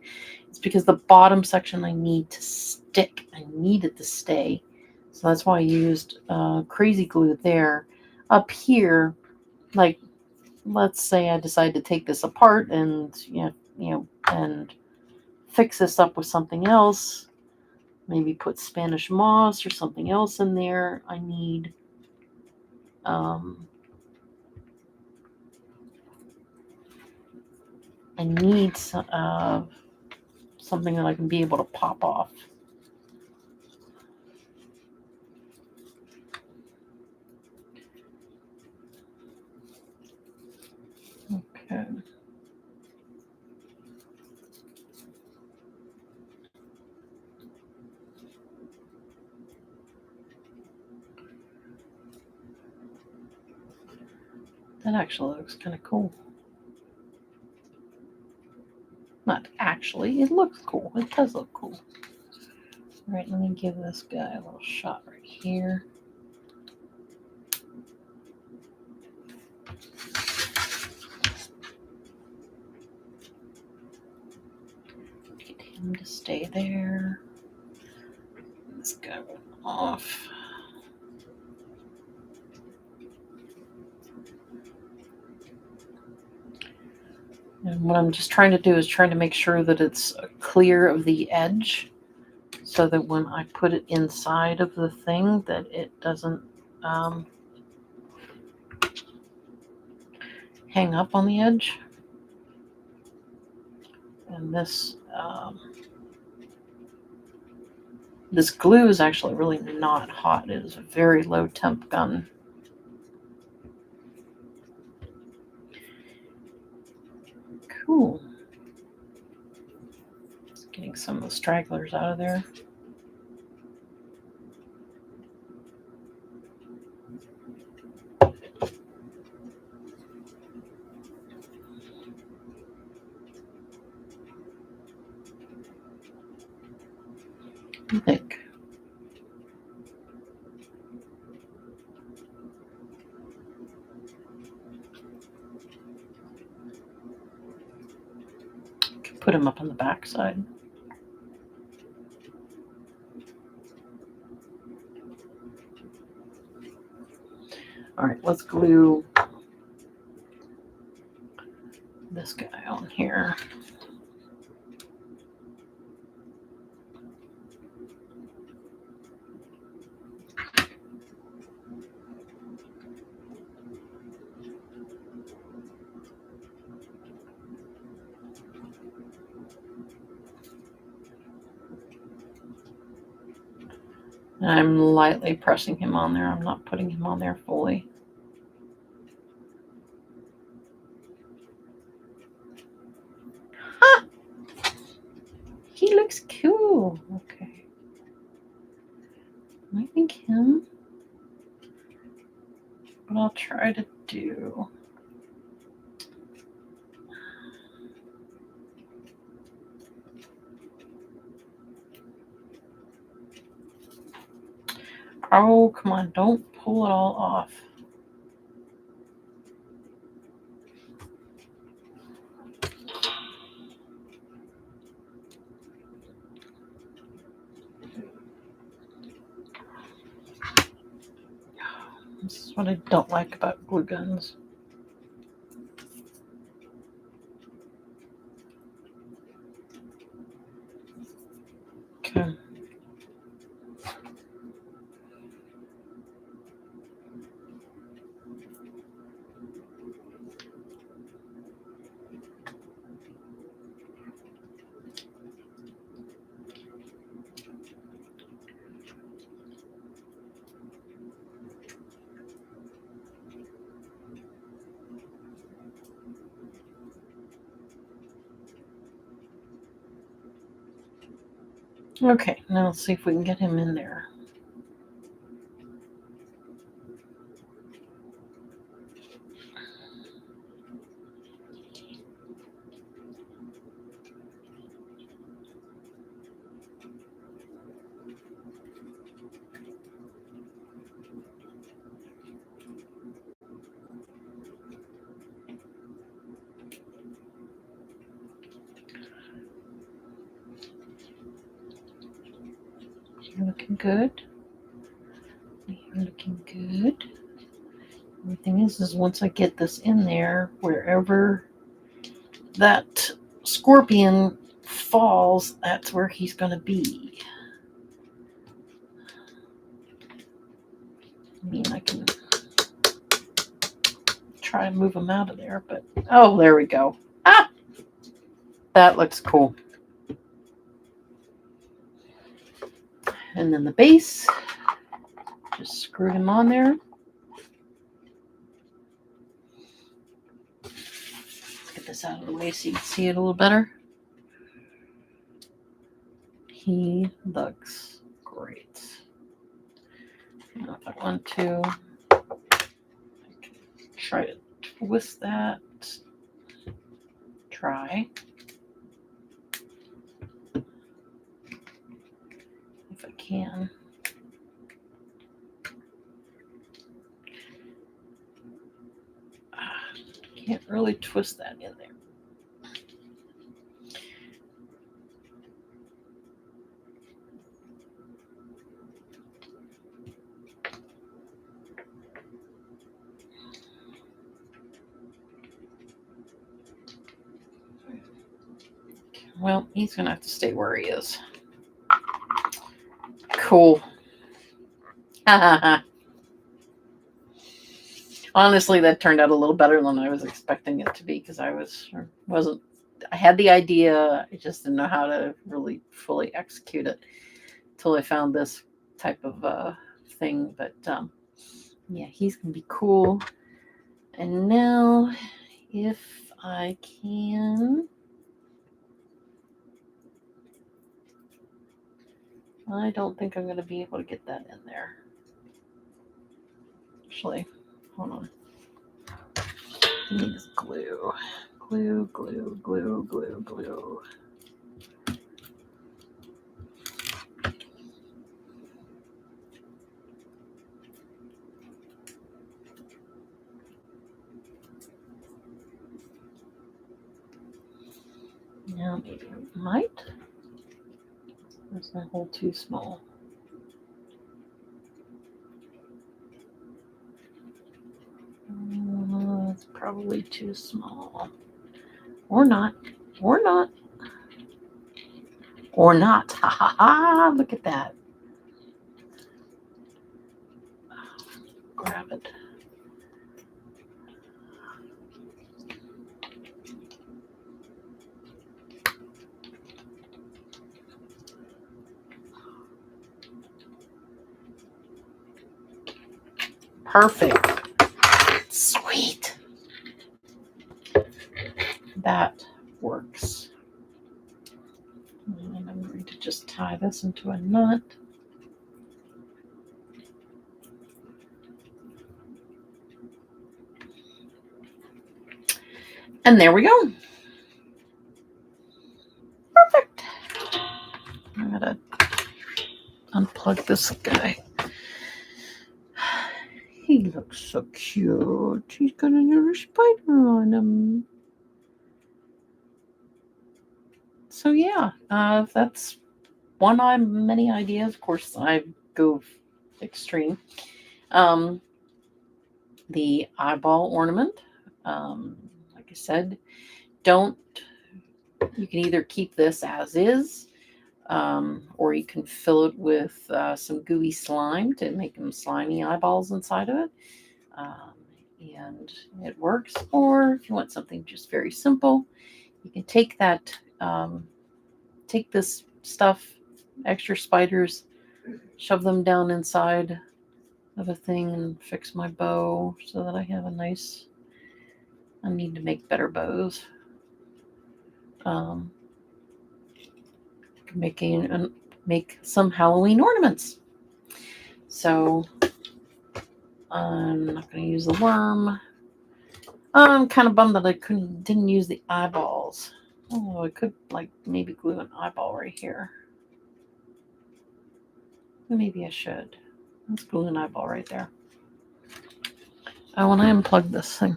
A: It's because the bottom section I need to stick. I need it to stay. So that's why I used crazy glue there. Up here, like, let's say I decide to take this apart and, and fix this up with something else. Maybe put Spanish moss or something else in there. I need something that I can be able to pop off. Okay. That actually looks kind of cool. Not actually, it looks cool. It does look cool. All right, let me give this guy a little shot right here. Get him to stay there. This guy went off. And what I'm just trying to do is trying to make sure that it's clear of the edge so that when I put it inside of the thing that it doesn't hang up on the edge. And this glue is actually really not hot. It is a very low temp gun. Cool. Just getting some of the stragglers out of there. I think. Could put him up on the back side. All right, let's glue this guy on here. And I'm lightly pressing him on there. I'm not putting him on there fully. Ah! He looks cool. Okay. I think him. What I'll try to do. Oh, come on. Don't pull it all off. This is what I don't like about glue guns. Okay. Okay, now let's see if we can get him in there. You're looking good. You're looking good. The thing is once I get this in there, wherever that scorpion falls, that's where he's going to be. I mean, I can try and move him out of there, but oh, there we go. Ah, that looks cool. And then the base, just screw him on there. Let's get this out of the way so you can see it a little better. He looks great. Now if I want to, I can try to twist that. Try. If I can. Can't really twist that in there. Well, he's going to have to stay where he is. Cool. Honestly, that turned out a little better than I was expecting it to be because I had the idea, I just didn't know how to really fully execute it until I found this type of thing. But yeah, he's going to be cool. And now, if I can, I don't think I'm going to be able to get that in there. Actually, hold on. I need this glue. Glue, glue, glue, glue, glue. Now maybe I might. That's a hole too small. It's probably too small. Or not. Or not. Or not. Ha ha ha. Look at that. Grab it. Perfect. Sweet. That works. And I'm going to just tie this into a knot. And there we go. Perfect. I'm going to unplug this guy. He looks so cute. He's got a little spider on him. So yeah, that's one of many ideas. Of course, I go extreme. The eyeball ornament. Like I said, you can either keep this as is, or you can fill it with some gooey slime to make them slimy eyeballs inside of it. And it works. Or if you want something just very simple, you can take that, take this stuff, extra spiders, shove them down inside of a thing and fix my bow so that I have a nice, I need to make better bows. Making make some Halloween ornaments. So I'm not going to use the worm. I'm kind of bummed that I didn't use the eyeballs. Oh, I could like maybe glue an eyeball right here. Maybe I should. Let's glue an eyeball right there. I want to unplug this thing.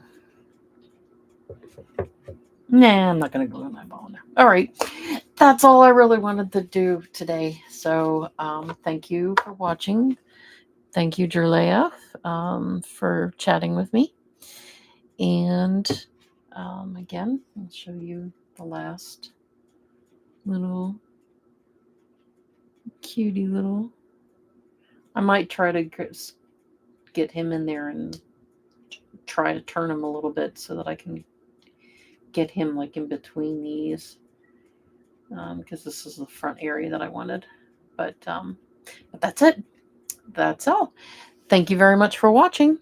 A: Nah, I'm not going to glue an eyeball in there. All right. That's all I really wanted to do today. So thank you for watching. Thank you, Jerlea, for chatting with me. And again, I'll show you the last little cutie little. I might try to get him in there and try to turn him a little bit so that I can get him like in between these, because this is the front area that I wanted. But that's it. That's all. Thank you very much for watching.